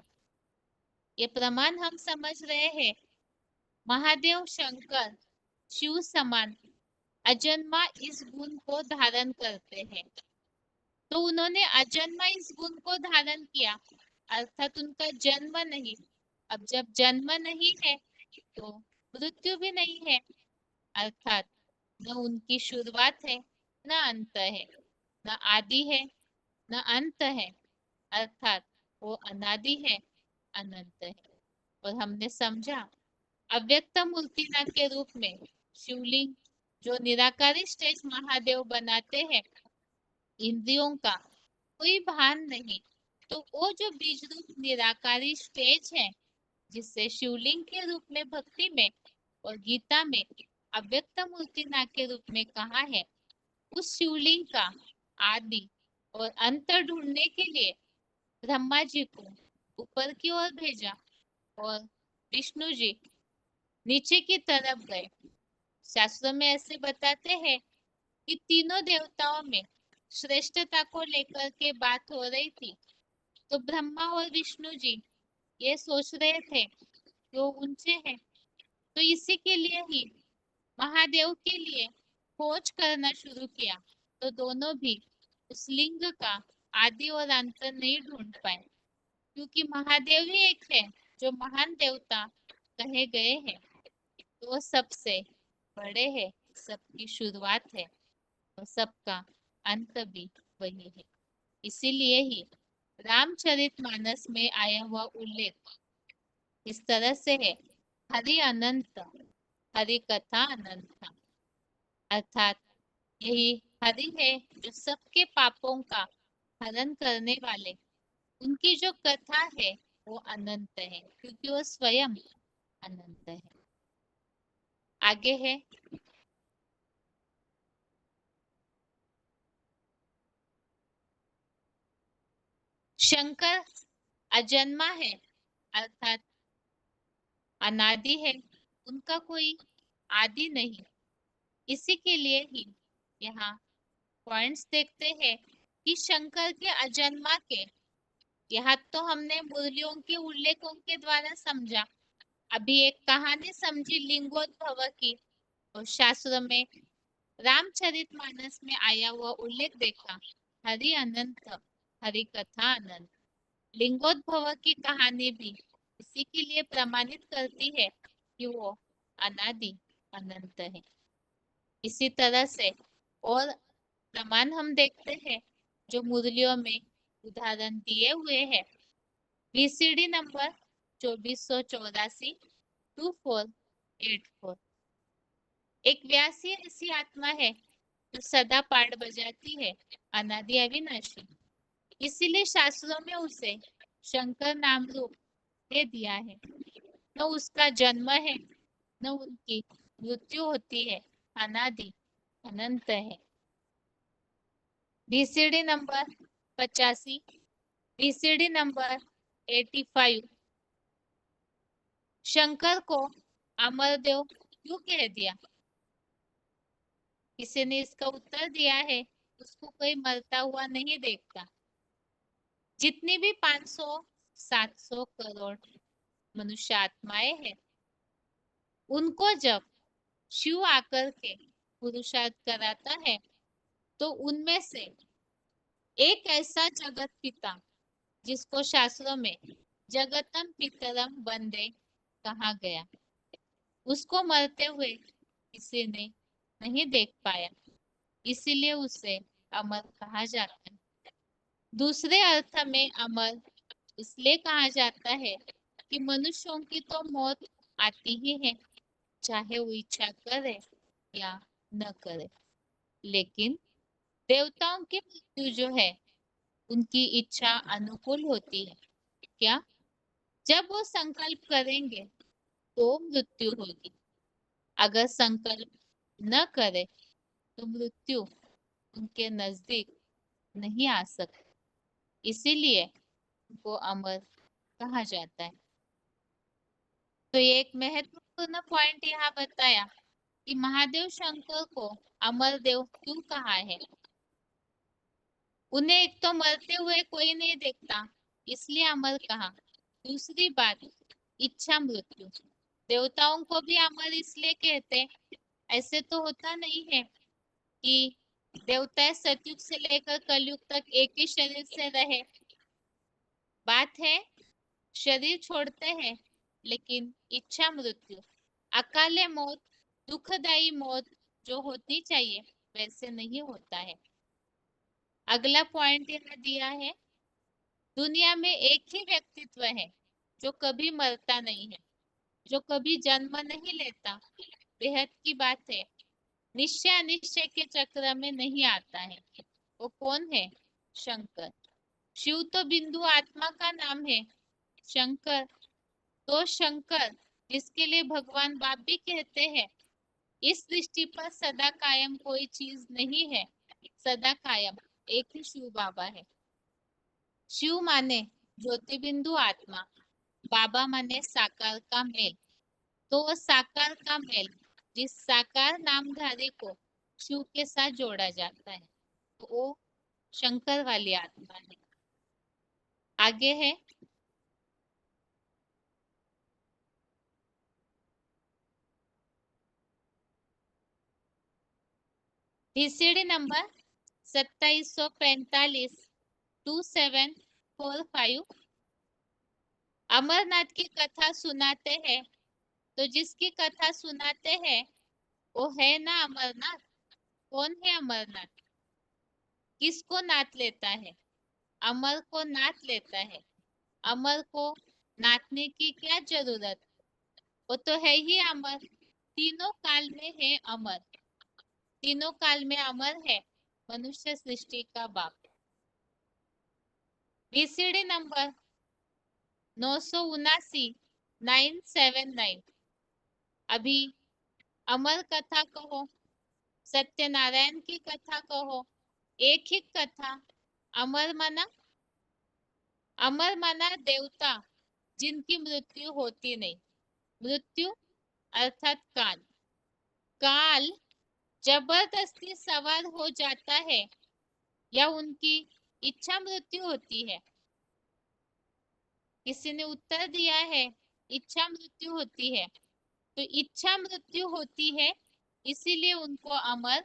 ये प्रमाण हम समझ रहे हैं, महादेव शंकर शिव समान अजन्मा इस गुण को धारण करते हैं। तो उन्होंने अजन्मा इस गुण को धारण किया, अर्थात उनका जन्म नहीं। अब जब जन्म नहीं है तो मृत्यु भी नहीं है, अर्थात न उनकी शुरुआत है न अंत है, न आदि है न अंत है, अर्थात वो अनादि है, अनंत है। और हमने समझा अव्यक्त मूर्तिनाथ के रूप में शिवलिंग जो निराकारी स्टेज महादेव बनाते हैं, इंद्रियों का कोई भान नहीं, तो वो जो बीज रूप निराकारी स्टेज है जिससे शिवलिंग के रूप में भक्ति में और गीता में अव्यक्त मूर्तिनाथ के रूप में कहा है, उस शिवलिंग का आदि और अंत ढूंढने के लिए ब्रह्मा जी को ऊपर की ओर भेजा और विष्णु जी नीचे की तरफ गए। शास्त्रों में ऐसे बताते हैं कि तीनों देवताओं में श्रेष्ठता को लेकर के बात हो रही थी, तो ब्रह्मा और विष्णु जी ये सोच रहे थे कि वो ऊंचे हैं, तो इसी के लिए ही महादेव के लिए खोज करना शुरू किया, तो दोनों भी उस लिंग का आदि और अंत नहीं ढूंढ पाए, क्योंकि महादेव ही एक है जो महान देवता कहे गए हैं, तो वो सबसे बड़े हैं, सबकी शुरुआत है और सबका अंत भी वही है। इसीलिए ही रामचरितमानस में आया हुआ उल्लेख इस तरह से है, हरि अनंत, हरि कथा अनंत, अर्थात यही हरि है जो सबके पापों का हरण करने वाले, उनकी जो कथा है वो अनंत है, क्योंकि वो स्वयं अनंत है। आगे है, शंकर अजन्मा है, अर्थात अनादि है, उनका कोई आदि नहीं। इसी के लिए ही यहाँ पॉइंट्स देखते हैं कि शंकर के अजन्मा के, यहाँ तो हमने मुरलियों के उल्लेखों के द्वारा समझा, अभी एक कहानी समझी लिंगोद्भव की, और शास्त्र में रामचरितमानस में आया हुआ उल्लेख देखा, हरि अनंत, हरि कथा अनंत। लिंगोद्भव की कहानी भी इसी के लिए प्रमाणित करती है कि वो अनादि अनंत है। इसी तरह से और प्रमाण हम देखते हैं जो मुरलियों में उदाहरण दिए हुए हैं, VCD नंबर 2484 एक व्यासी ऐसी आत्मा है जो सदा पाठ बजाती है, अनादि अविनाशी, इसीलिए शास्त्रों में उसे शंकर नाम रूप दे दिया है। न उसका जन्म है, न उनकी मृत्यु होती है, अनादि अनंत है। VCD number 85, VCD number 85, Shankar को अमरदेव क्यों कह दिया? किसी ने इसका उत्तर दिया है, उसको कोई मरता हुआ नहीं देखता। जितनी भी 500-700 करोड़ मनुष्य आत्माएं हैं, उनको जब शिव आकर के पुरुषार्थ कराता है, तो उनमें से एक ऐसा जगत पिता, जिसको शास्त्रों में जगतम पितरम वंदे कहा गया, उसको मरते हुए किसी ने नहीं देख पाया, इसीलिए उसे अमर कहा जाता है। दूसरे अर्थ में अमर इसलिए कहा जाता है कि मनुष्यों की तो मौत आती ही है, चाहे वो इच्छा करे या न करे, लेकिन देवताओं की मृत्यु जो है उनकी इच्छा अनुकूल होती है। क्या? जब वो संकल्प करेंगे तो मृत्यु होगी, अगर संकल्प न करे तो मृत्यु उनके नजदीक नहीं आ सकती, इसीलिए उनको अमर कहा जाता है। तो ये एक महत्वपूर्ण पॉइंट यहाँ बताया कि महादेव शंकर को अमर देव क्यों कहा है। उन्हें एक तो मरते हुए कोई नहीं देखता, इसलिए अमर कहा। दूसरी बात, इच्छा मृत्यु, देवताओं को भी अमर इसलिए कहते, ऐसे तो होता नहीं है कि देवता सतयुग से लेकर कलयुग तक एक ही शरीर से रहे। बात है शरीर छोड़ते हैं, लेकिन इच्छा मृत्यु, अकाले मौत, दुखदायी मौत जो होनी चाहिए वैसे नहीं होता है। अगला पॉइंट यहाँ दिया है, दुनिया में एक ही व्यक्तित्व है जो कभी मरता नहीं है, जो कभी जन्म नहीं लेता। बेहद की बात है, निश्चय अनिश्चय के चक्र में नहीं आता है। वो कौन है? शंकर। शिव तो बिंदु आत्मा का नाम है, शंकर तो शंकर, जिसके लिए भगवान बाप भी कहते हैं, इस दृष्टि पर सदा कायम कोई चीज नहीं है, सदा कायम एक ही शिव बाबा है। शिव माने ज्योति बिंदु आत्मा, बाबा माने साकार का मेल, तो वो साकार का मेल, जिस साकार नामधारी को शिव के साथ जोड़ा जाता है, तो वो शंकर वाली आत्मा है। आगे है, VCD नंबर 2745-2745। अमरनाथ की कथा सुनाते हैं, तो जिसकी कथा सुनाते हैं वो है ना अमरनाथ। कौन है अमरनाथ? किसको नाथ लेता है? अमर को नाथ लेता है। अमर को नाथने की क्या जरूरत? वो तो है ही अमर, तीनों काल में है अमर, तीनों काल में अमर है, मनुष्य सृष्टि का बाप। VCD number 979-979। अभी अमर कथा कहो, सत्यनारायण की कथा कहो, एक ही कथा। अमर माना, अमर माना देवता जिनकी मृत्यु होती नहीं। मृत्यु अर्थात काल। काल जबरदस्ती सवार हो जाता है या उनकी इच्छा मृत्यु होती है? किसी ने उत्तर दिया है इच्छा मृत्यु होती है। तो इच्छा मृत्यु होती है, इसीलिए उनको अमर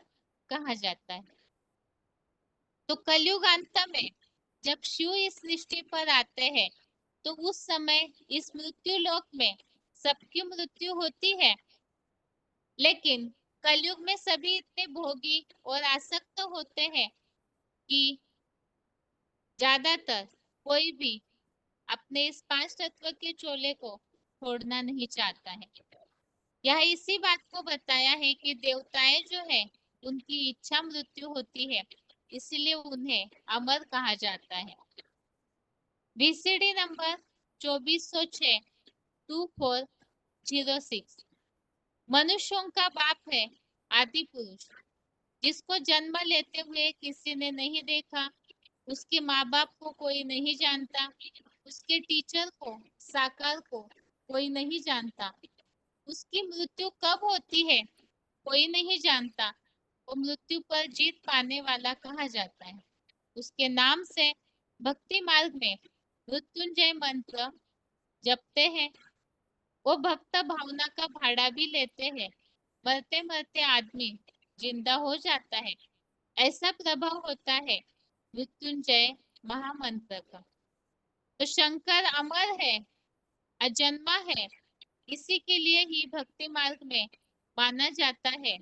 कहा जाता है। तो कलयुग अंत में जब शिव इस सृष्टि पर आते हैं, तो उस समय इस मृत्यु लोक में सबकी मृत्यु होती है। लेकिन कलयुग में सभी इतने भोगी और आसक्त होते हैं कि ज्यादातर कोई भी अपने इस पांच तत्व के चोले को छोड़ना नहीं चाहता है। यह इसी बात को बताया है कि देवताएं जो है उनकी इच्छा मृत्यु होती है, इसलिए उन्हें अमर कहा जाता है। VCD number 2406-2406। मनुष्यों का बाप है आदि पुरुष, जिसको जन्म लेते हुए किसी ने नहीं देखा, उसके माँ बाप को कोई नहीं जानता, उसके टीचर को, साकार को कोई नहीं जानता। उसकी मृत्यु कब होती है कोई नहीं जानता। वो मृत्यु पर जीत पाने वाला कहा जाता है। उसके नाम से भक्ति मार्ग में मृत्युंजय मंत्र जपते हैं। वो भक्त भावना का भाड़ा भी लेते हैं। मरते मरते आदमी जिंदा हो जाता है, ऐसा प्रभाव होता है मृत्युंजय महामंत्र का। तो शंकर अमर है, अजन्मा है, इसी के लिए ही भक्ति मार्ग में माना जाता है।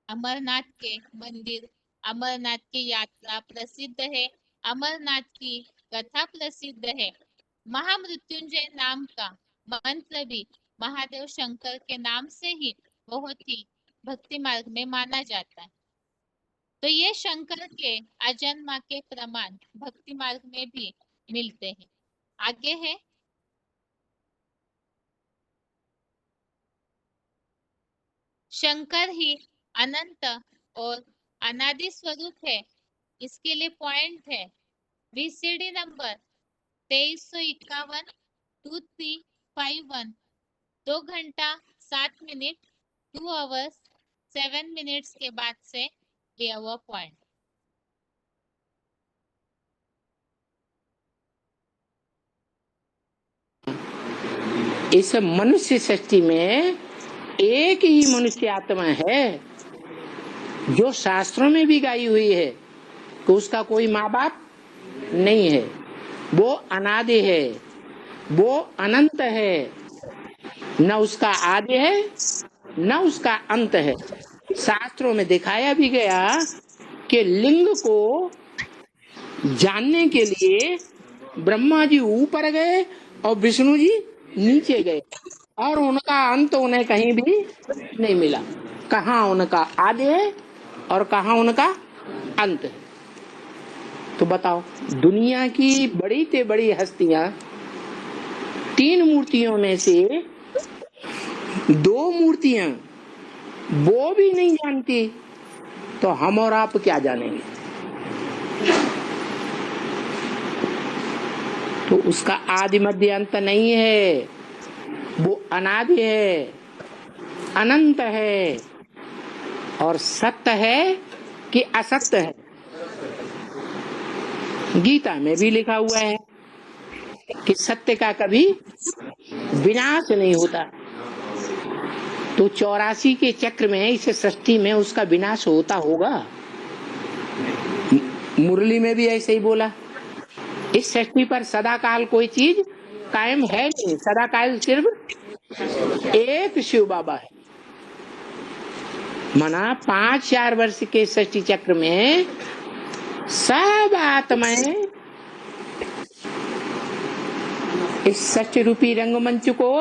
अमरनाथ के मंदिर, अमरनाथ की यात्रा प्रसिद्ध है, अमरनाथ की कथा प्रसिद्ध है। महामृत्युंजय नाम का मंत्र भी महादेव शंकर के नाम से ही बहुत ही भक्ति मार्ग में माना जाता है। तो ये शंकर के अजन्मा के प्रमाण भक्ति मार्ग में भी मिलते हैं। आगे है शंकर ही अनंत और अनादि स्वरूप है, इसके लिए पॉइंट है VCD नंबर 2351-2351। 2 घंटा 7 मिनट 2 आवर्स 7 मिनट्स के बाद से दिया हुआ पॉइंट। इस मनुष्य सृष्टि में एक ही मनुष्य आत्मा है जो शास्त्रों में भी गाई हुई है कि उसका कोई माँ बाप नहीं है, वो अनादि है, वो अनंत है, न उसका आदि है न उसका अंत है। शास्त्रों में दिखाया भी गया कि लिंग को जानने के लिए ब्रह्मा जी ऊपर गए और विष्णु जी नीचे गए, और उनका अंत उन्हें कहीं भी नहीं मिला। कहाँ उनका आदि है और कहाँ उनका अंत है। तो बताओ, दुनिया की बड़ी से बड़ी हस्तियां 3 मूर्तियों में से 2 मूर्तियां वो भी नहीं जानती, तो हम और आप क्या जानेंगे। तो उसका आदि मध्य अंत नहीं है, वो अनादि है, अनंत है, और सत्य है कि असत्य है। गीता में भी लिखा हुआ है कि सत्य का कभी विनाश नहीं होता। तो 84 के चक्र में इस सृष्टि में उसका विनाश होता होगा। मुरली में भी ऐसे ही बोला, इस सृष्टि पर सदाकाल कोई चीज कायम है नहीं, सदाकाल सिर्फ एक शिव बाबा है। मना 5-4 वर्ष के सृष्टि चक्र में सब आत्माएं इस सृष्टि रूपी रंगमंच को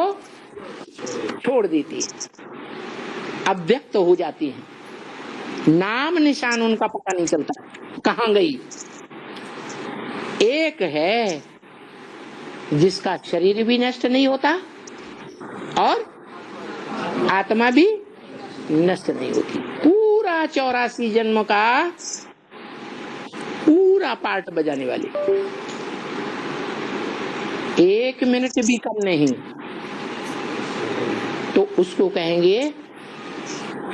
छोड़ देती है, अव्यक्त हो जाती है, नाम निशान उनका पता नहीं चलता कहां गई। एक है जिसका शरीर भी नष्ट नहीं होता और आत्मा भी नष्ट नहीं होती। पूरा 84 जन्म का पूरा पार्ट बजाने वाली, 1 मिनट भी कम नहीं, तो उसको कहेंगे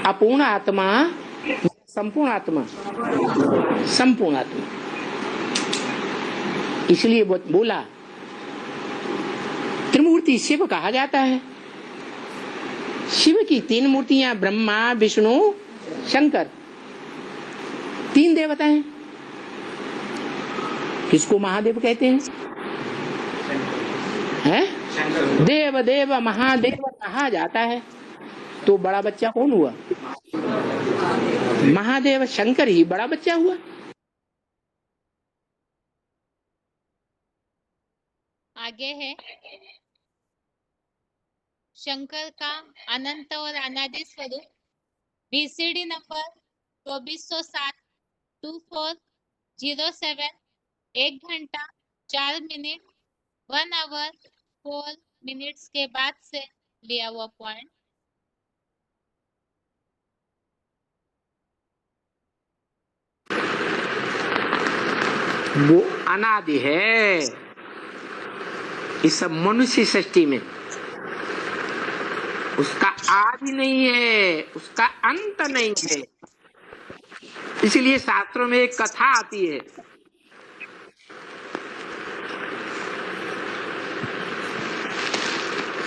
अपूर्ण आत्मा, संपूर्ण आत्मा, संपूर्ण आत्मा। इसलिए बोला त्रिमूर्ति शिव कहा जाता है। शिव की 3 मूर्तियां, ब्रह्मा, विष्णु, शंकर, 3 देवता हैं। किसको महादेव कहते हैं? देव देव महादेव कहा जाता है। तो बड़ा बच्चा कौन हुआ? महादेव शंकर ही बड़ा बच्चा हुआ। आगे है शंकर का अनंत और अनादि स्वरूप। बीसीडी नंबर 2407 2407, 1 घंटा 4 मिनट 1 आवर 4 मिनट्स के बाद से लिया हुआ पॉइंट। वो अनादि है इस सब मनुष्य सृष्टि में, उसका आदि नहीं है, उसका अंत नहीं है। इसलिए शास्त्रों में एक कथा आती है,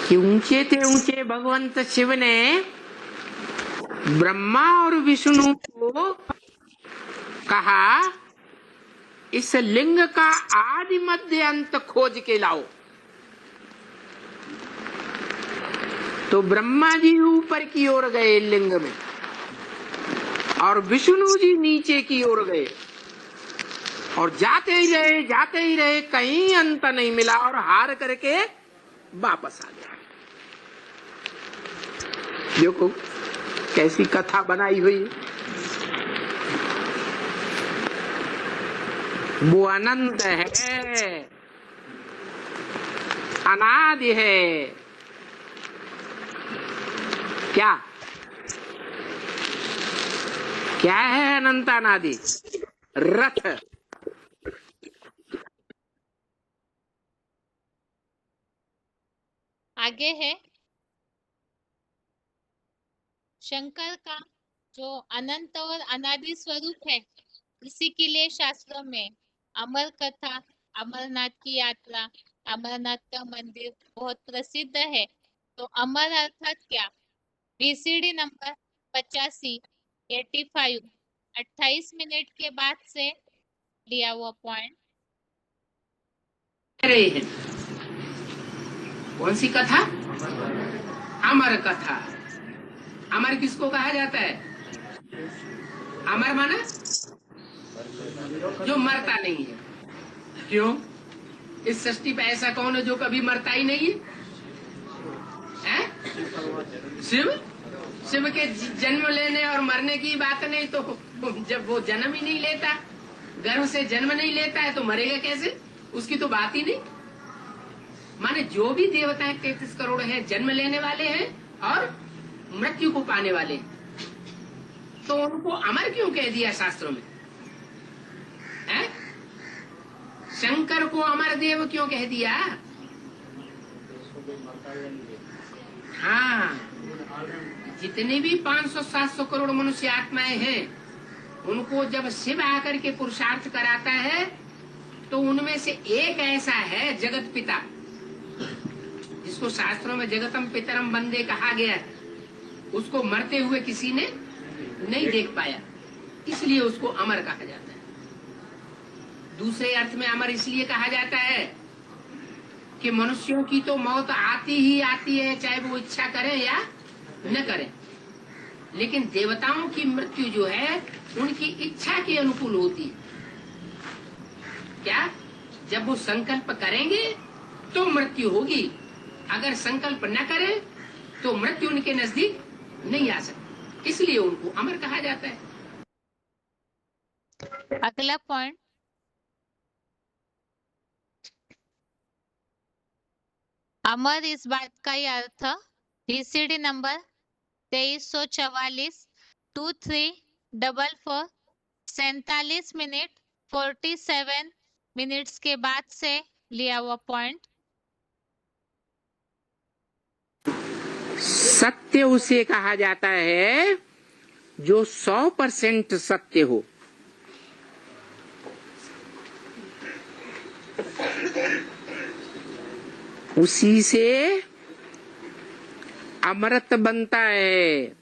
कि ऊंचे थे ऊंचे भगवंत शिव ने ब्रह्मा और विष्णु को कहा इस लिंग का आदि मध्य अंत खोज के लाओ। तो ब्रह्मा जी ऊपर की ओर गए लिंग में और विष्णु जी नीचे की ओर गए, और जाते ही रहे, कहीं अंत नहीं मिला और हार करके वापस आ गया। देखो कैसी कथा बनाई हुई है। वो अनंत है, अनादि है। क्या क्या है अनंत अनादि? रथ। आगे है शंकर का जो अनंत और अनादि स्वरूप है, इसी के लिए शास्त्रों में अमर कथा, अमरनाथ की यात्रा, अमरनाथ का मंदिर बहुत प्रसिद्ध है। तो अमर अर्थात क्या? बीसीडी नंबर 85 85 28 मिनट के बाद से लिया हुआ पॉइंट। कौन सी कथा? अमर कथा। अमर किसको कहा जाता है? अमर माना जो मरता नहीं है। क्यों? इस सृष्टि पे ऐसा कौन है जो कभी मरता ही नहीं है? शिव। शिव के जन्म लेने और मरने की बात नहीं, तो जब वो जन्म ही नहीं लेता, गर्भ से जन्म नहीं लेता है, तो मरेगा कैसे? उसकी तो बात ही नहीं। माने जो भी देवता है 33 करोड़ है, जन्म लेने वाले हैं और मृत्यु को पाने वाले हैं, तो उनको अमर क्यों कह दिया शास्त्रों में? है? शंकर को अमर देव क्यों कह दिया? हाँ, जितने भी 500-700 करोड़ मनुष्य आत्माएं हैं, उनको जब शिव आकर के पुरुषार्थ कराता है, तो उनमें से एक ऐसा है जगत पिता, जिसको शास्त्रों में जगतम पितरम वंदे कहा गया है। उसको मरते हुए किसी ने नहीं देख पाया, इसलिए उसको अमर कहा जाता है। दूसरे अर्थ में अमर इसलिए कहा जाता है कि मनुष्यों की तो मौत आती ही आती है, चाहे वो इच्छा करें या न करें। लेकिन देवताओं की मृत्यु जो है उनकी इच्छा के अनुकूल होती है। क्या? जब वो संकल्प करेंगे तो मृत्यु होगी, अगर संकल्प न करें तो मृत्यु उनके नजदीक नहीं आ सकती, इसलिए उनको अमर कहा जाता है। अगला पॉइंट, अमर इस बात का ही अर्थ ईसीडी नंबर 2344 2344 47 47 मिनट्स के बाद से लिया हुआ पॉइंट। सत्य उसे कहा जाता है जो 100% सत्य हो। उसी से अमृत बनता है।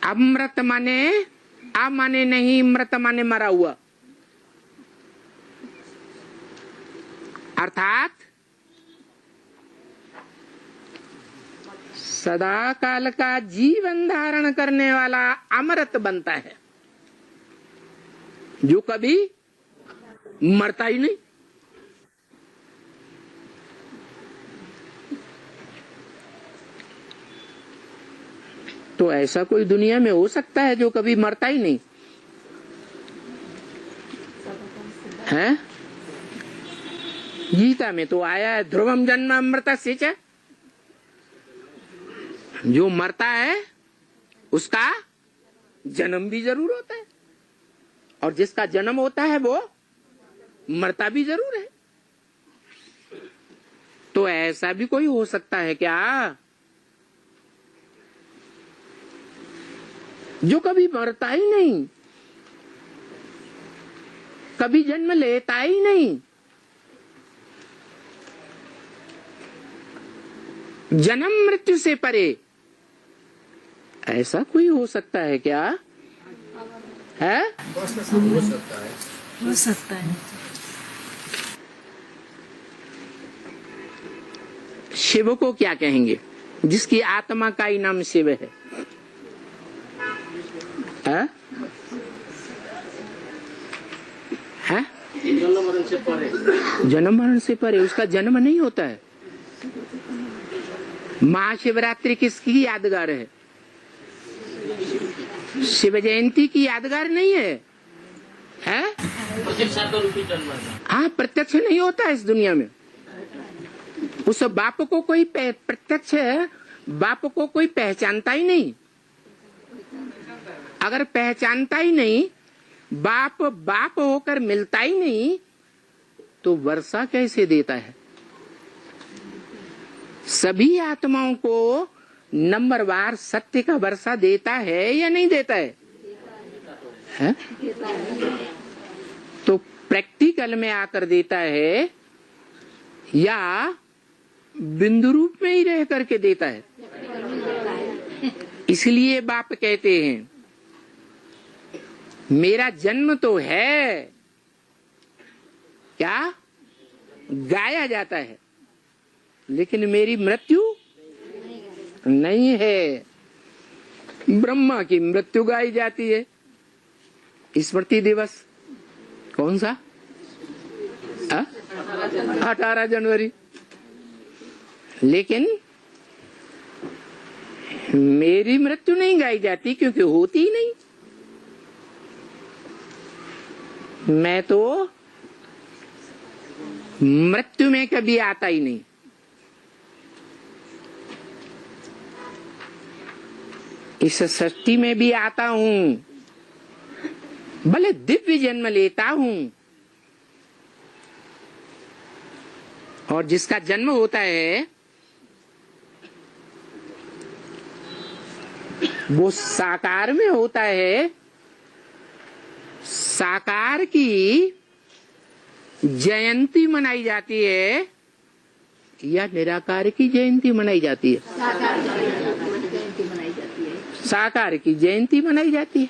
अमृत माने आ माने नहीं, मृत माने मरा हुआ, अर्थात सदा काल का जीवन धारण करने वाला अमृत बनता है, जो कभी मरता ही नहीं। तो ऐसा कोई दुनिया में हो सकता है जो कभी मरता ही नहीं है? गीता में तो आया है, ध्रुवम जन्म अमृतस्य च। जो मरता है उसका जन्म भी जरूर होता है, और जिसका जन्म होता है वो मरता भी जरूर है। तो ऐसा भी कोई हो सकता है क्या जो कभी मरता ही नहीं, कभी जन्म लेता ही नहीं? जन्म मृत्यु से परे ऐसा कोई हो सकता है क्या? है? हो सकता है। शिव को क्या कहेंगे जिसकी आत्मा का ही नाम शिव है? है? है? जन्म मरण से परे उसका जन्म नहीं होता है। महाशिवरात्रि किसकी यादगार है? शिव जयंती की यादगार नहीं है, है? हाँ, प्रत्यक्ष नहीं होता इस दुनिया में। उस बाप को कोई प्रत्यक्ष बाप को कोई पहचानता ही नहीं। अगर पहचानता ही नहीं, बाप बाप होकर मिलता ही नहीं, तो वर्षा कैसे देता है? सभी आत्माओं को नंबरवार सत्य का वर्षा देता है या नहीं देता है? तो प्रैक्टिकल में आकर देता है या बिंदु रूप में ही रह करके देता है? इसलिए बाप कहते हैं मेरा जन्म तो है, क्या गाया जाता है, लेकिन मेरी मृत्यु नहीं है। ब्रह्मा की मृत्यु गाई जाती है। स्मृति दिवस कौन सा? 18 जनवरी। लेकिन मेरी मृत्यु नहीं गाई जाती क्योंकि होती ही नहीं। मैं तो मृत्यु में कभी आता ही नहीं। इस सृष्टि में भी आता हूं, भले दिव्य जन्म लेता हूं, और जिसका जन्म होता है वो साकार में होता है। साकार की जयंती मनाई जाती है या निराकार की जयंती मनाई जाती है? साकार की जयंती मनाई जाती है,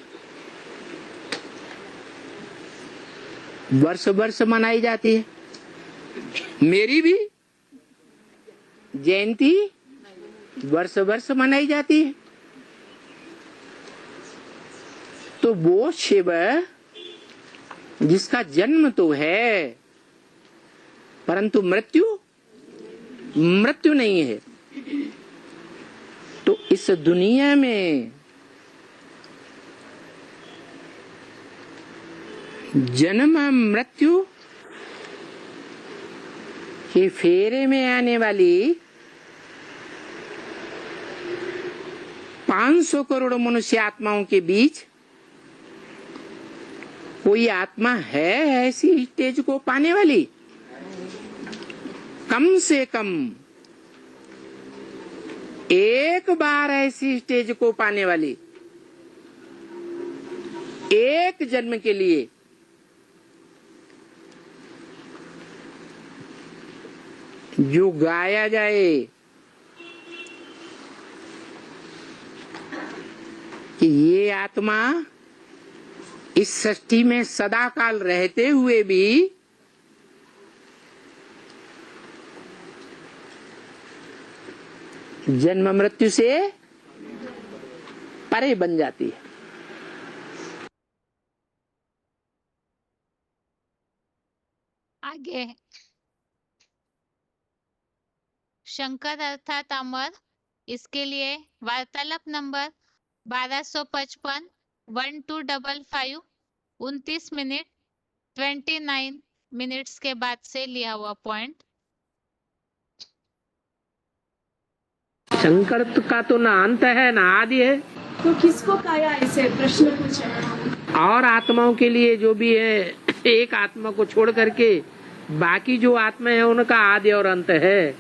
वर्ष वर्ष मनाई जाती है। मेरी भी जयंती वर्ष वर्ष मनाई जाती है। तो वो शिव जिसका जन्म तो है परंतु मृत्यु नहीं है, तो इस दुनिया में जन्म मृत्यु के फेरे में आने वाली 500 करोड़ मनुष्य आत्माओं के बीच कोई आत्मा है ऐसी स्टेज को पाने वाली? कम से कम एक बार ऐसी स्टेज को पाने वाली, एक जन्म के लिए जो गाया जाए कि ये आत्मा इस सृष्टि में सदा काल रहते हुए भी जन्म मृत्यु से परे बन जाती है। आगे शंकर अर्थात अमर, इसके लिए वार्तालाप नंबर 1255 1255 29 मिनट 29 मिनट्स के बाद से लिया हुआ पॉइंट। शंकर का तो ना अंत है ना आदि है, तो किसको काया ऐसे प्रश्न पूछा? और आत्माओं के लिए जो भी है, एक आत्मा को छोड़ करके बाकी जो आत्मा है उनका आदि और अंत है,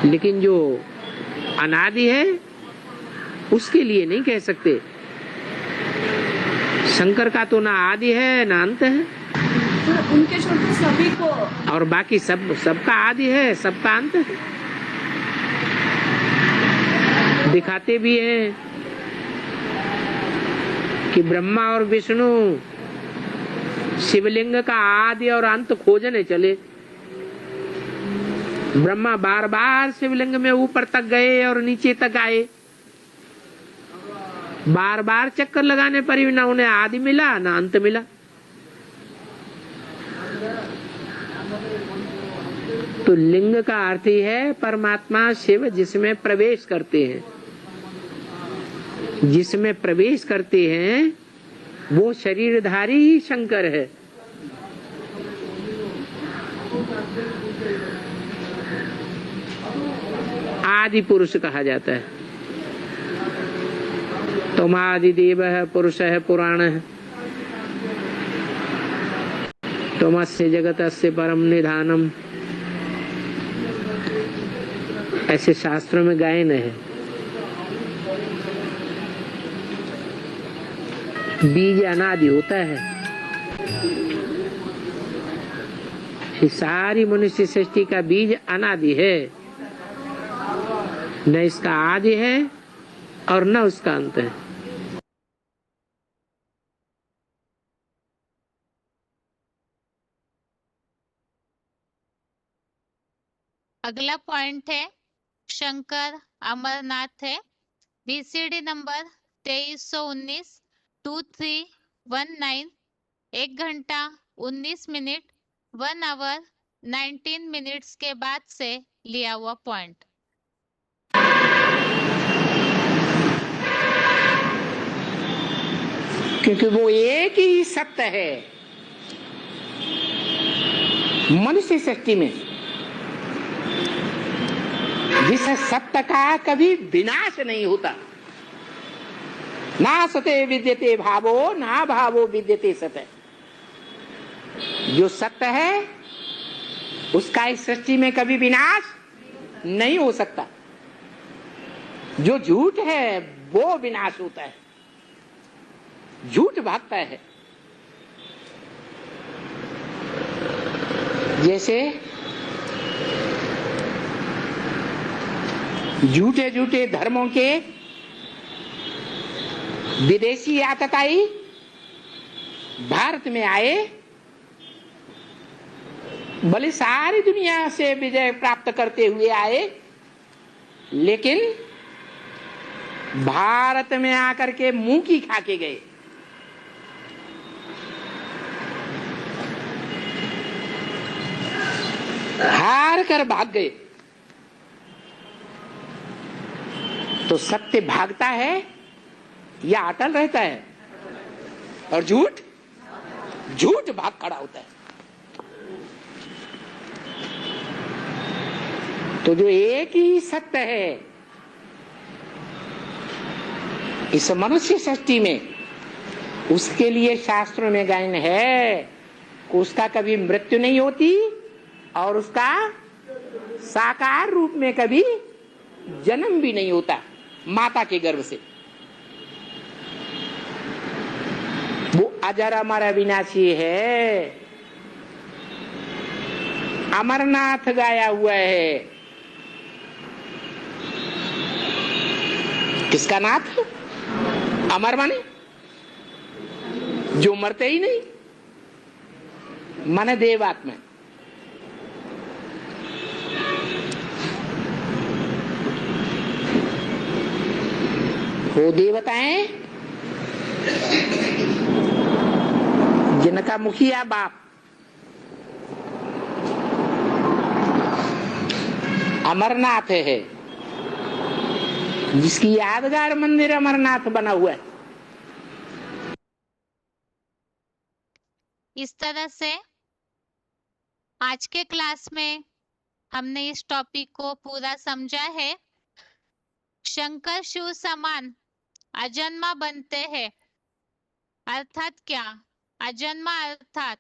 लेकिन जो अनादि है उसके लिए नहीं कह सकते। शंकर का तो ना आदि है ना अंत है, तो उनके छोड़कर सभी को, और बाकी सबका आदि है, सबका अंत है। दिखाते भी हैं कि ब्रह्मा और विष्णु शिवलिंग का आदि और अंत खोजने चले। ब्रह्मा बार बार शिवलिंग में ऊपर तक गए और नीचे तक आए, बार बार चक्कर लगाने पर भी ना उन्हें आदि मिला ना अंत मिला। तो लिंग का अर्थ ही है परमात्मा शिव जिसमें प्रवेश करते हैं, जिसमें प्रवेश करते हैं वो शरीरधारी ही शंकर है। आदि पुरुष कहा जाता है। तुम आदि देव है, पुरुष है, पुराण है। तुमस्य जगतस्य परम निधानम, ऐसे शास्त्रों में गायन है। बीज अनादि होता है। सारी मनुष्य सृष्टि का बीज अनादि है, न इसका आदि है और न उसका अंत है। अगला पॉइंट है शंकर अमरनाथ है। बीसीडी नंबर 2319 2319, 1 घंटा 19 मिनट 1 आवर 19 मिनट्स के बाद से लिया हुआ पॉइंट। क्योंकि वो एक ही सत्य है मनुष्य सृष्टि में, जिस सत्य का कभी विनाश नहीं होता। ना सते विद्यते भावो, ना भावो विद्यते सत्य। जो सत्य है उसका इस सृष्टि में कभी विनाश नहीं हो सकता। जो झूठ है वो विनाश होता है, झूठ भागता है। जैसे झूठे झूठे धर्मों के विदेशी आतताई भारत में आए, भले सारी दुनिया से विजय प्राप्त करते हुए आए, लेकिन भारत में आकर के मुंह की खा के गए। हार कर भाग गए। तो सत्य भागता है या अटल रहता है? और झूठ झूठ भाग खड़ा होता है। तो जो एक ही सत्य है इस मनुष्य सृष्टि में, उसके लिए शास्त्रों में गायन है, उसका कभी मृत्यु नहीं होती और उसका साकार रूप में कभी जन्म भी नहीं होता माता के गर्भ से। वो अजर अमर अविनाशी है। अमरनाथ गाया हुआ है। किसका नाथ? अमर माने जो मरते ही नहीं, माने देवात्मा। वो देवताएं जिनका मुखिया बाप अमरनाथ है, जिसकी यादगार मंदिर अमरनाथ बना हुआ है। इस तरह से आज के क्लास में हमने इस टॉपिक को पूरा समझा है। शंकर शिव समान अजन्मा बनते हैं। अर्थात क्या? अजन्मा अर्थात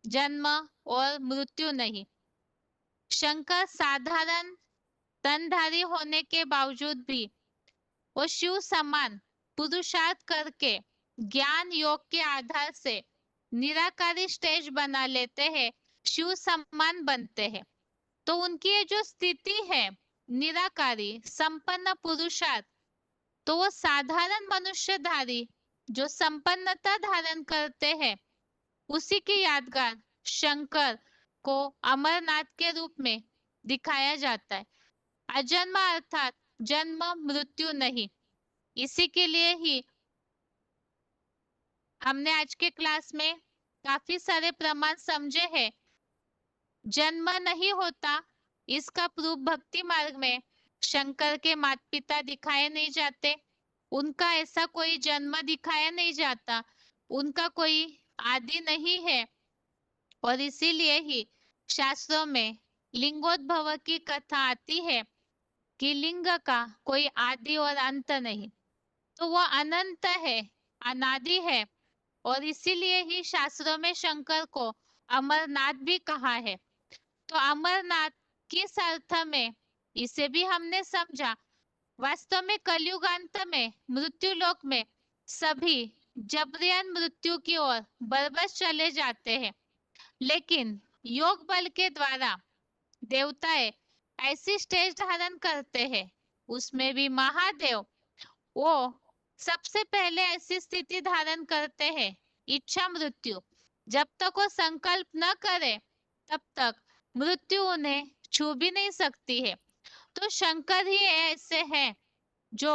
जन्म और मृत्यु नहीं। शंकर साधारण तनधारी होने के बावजूद भी वो शिव समान पुरुषार्थ करके ज्ञान योग के आधार से निराकारी स्टेज बना लेते हैं, शिव समान बनते हैं। तो उनकी ये जो स्थिति है निराकारी संपन्न पुरुषार्थ, तो वो साधारण मनुष्यधारी जो संपन्नता धारण करते हैं, उसी की यादगार शंकर को अमरनाथ के रूप में दिखाया जाता है। अजन्मा अर्थात जन्म मृत्यु नहीं। इसी के लिए ही हमने आज के क्लास में काफी सारे प्रमाण समझे हैं। जन्म नहीं होता, इसका प्रूफ भक्ति मार्ग में शंकर के माता पिता दिखाए नहीं जाते, उनका ऐसा कोई जन्म दिखाया नहीं जाता, उनका कोई आदि नहीं है। और इसीलिए ही शास्त्रों में लिंगोद्भव की कथा आती है कि लिंग का कोई आदि और अंत नहीं, तो वह अनंत है, अनादि है। और इसीलिए ही शास्त्रों में शंकर को अमरनाथ भी कहा है। तो अमरनाथ किस अर्थ में, इसे भी हमने समझा। वास्तव में कलयुगांत में मृत्यु लोक में सभी जबरियन मृत्यु की ओर बरबस चले जाते हैं, लेकिन योग बल के द्वारा देवताएं ऐसी स्टेज धारण करते हैं, उसमें भी महादेव वो सबसे पहले ऐसी स्थिति धारण करते हैं, इच्छा मृत्यु। जब तक वो संकल्प न करे तब तक मृत्यु उन्हें छू भी नहीं सकती है। तो शंकर ही ऐसे हैं जो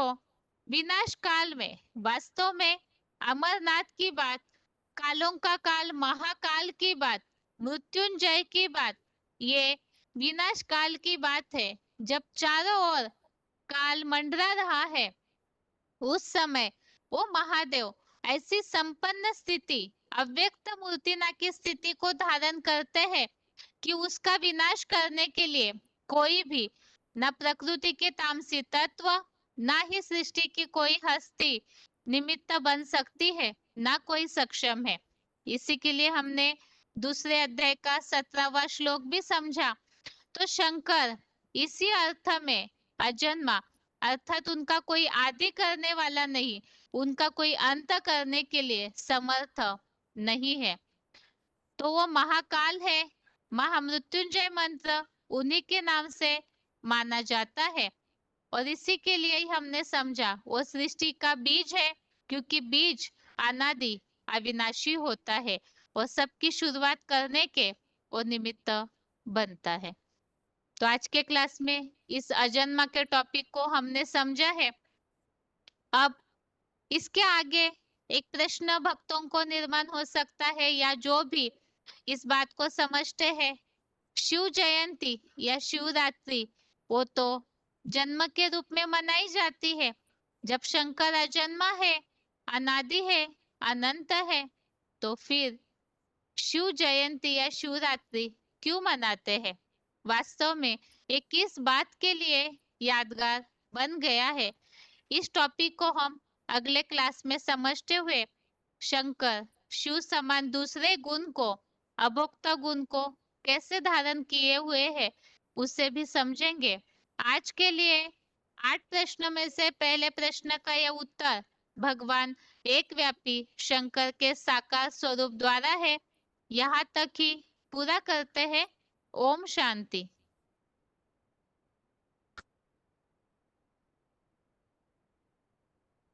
विनाश काल में, वास्तव में अमरनाथ की बात, कालों का काल महाकाल की बात, मृत्युंजय की बात, ये विनाश काल की बात है। जब चारों ओर काल मंडरा रहा है, उस समय वो महादेव ऐसी संपन्न स्थिति, अव्यक्त मूर्तिना की स्थिति को धारण करते हैं कि उसका विनाश करने के लिए कोई भी, न प्रकृति के तामसी तत्व, ना ही सृष्टि की कोई हस्ती निमित्त बन सकती है, ना कोई सक्षम है। इसी के लिए हमने दूसरे अध्याय का 17वां श्लोक भी समझा। तो शंकर इसी अर्थ में अजन्मा अर्थात उनका कोई आदि करने वाला नहीं, उनका कोई अंत करने के लिए समर्थ नहीं है। तो वो महाकाल है। महामृत्युंजय मंत्र उन्हीं के नाम से माना जाता है। और इसी के लिए ही हमने समझा वो सृष्टि का बीज है, क्योंकि बीज अनादि अविनाशी होता है और सबकी शुरुआत करने के वो निमित्त बनता है। तो आज के क्लास में इस अजन्मा के टॉपिक को हमने समझा है। अब इसके आगे एक प्रश्न भक्तों को निर्माण हो सकता है, या जो भी इस बात को समझते हैं, शिव जयंती या शिवरात्रि वो तो जन्म के रूप में मनाई जाती है। जब शंकर अजन्मा है, अनादि है, अनंत है, तो फिर शिव जयंती या शिवरात्रि क्यों मनाते हैं? वास्तव में ये किस बात के लिए यादगार बन गया है? इस टॉपिक को हम अगले क्लास में समझते हुए शंकर शिव समान दूसरे गुण को, अभोक्ता गुण को कैसे धारण किए हुए हैं, उसे भी समझेंगे। आज के लिए 8 प्रश्न में से पहले प्रश्न का यह उत्तर भगवान एक व्यापी शंकर के साकार स्वरूप द्वारा है। यहाँ तक ही पूरा करते हैं। ओम शांति।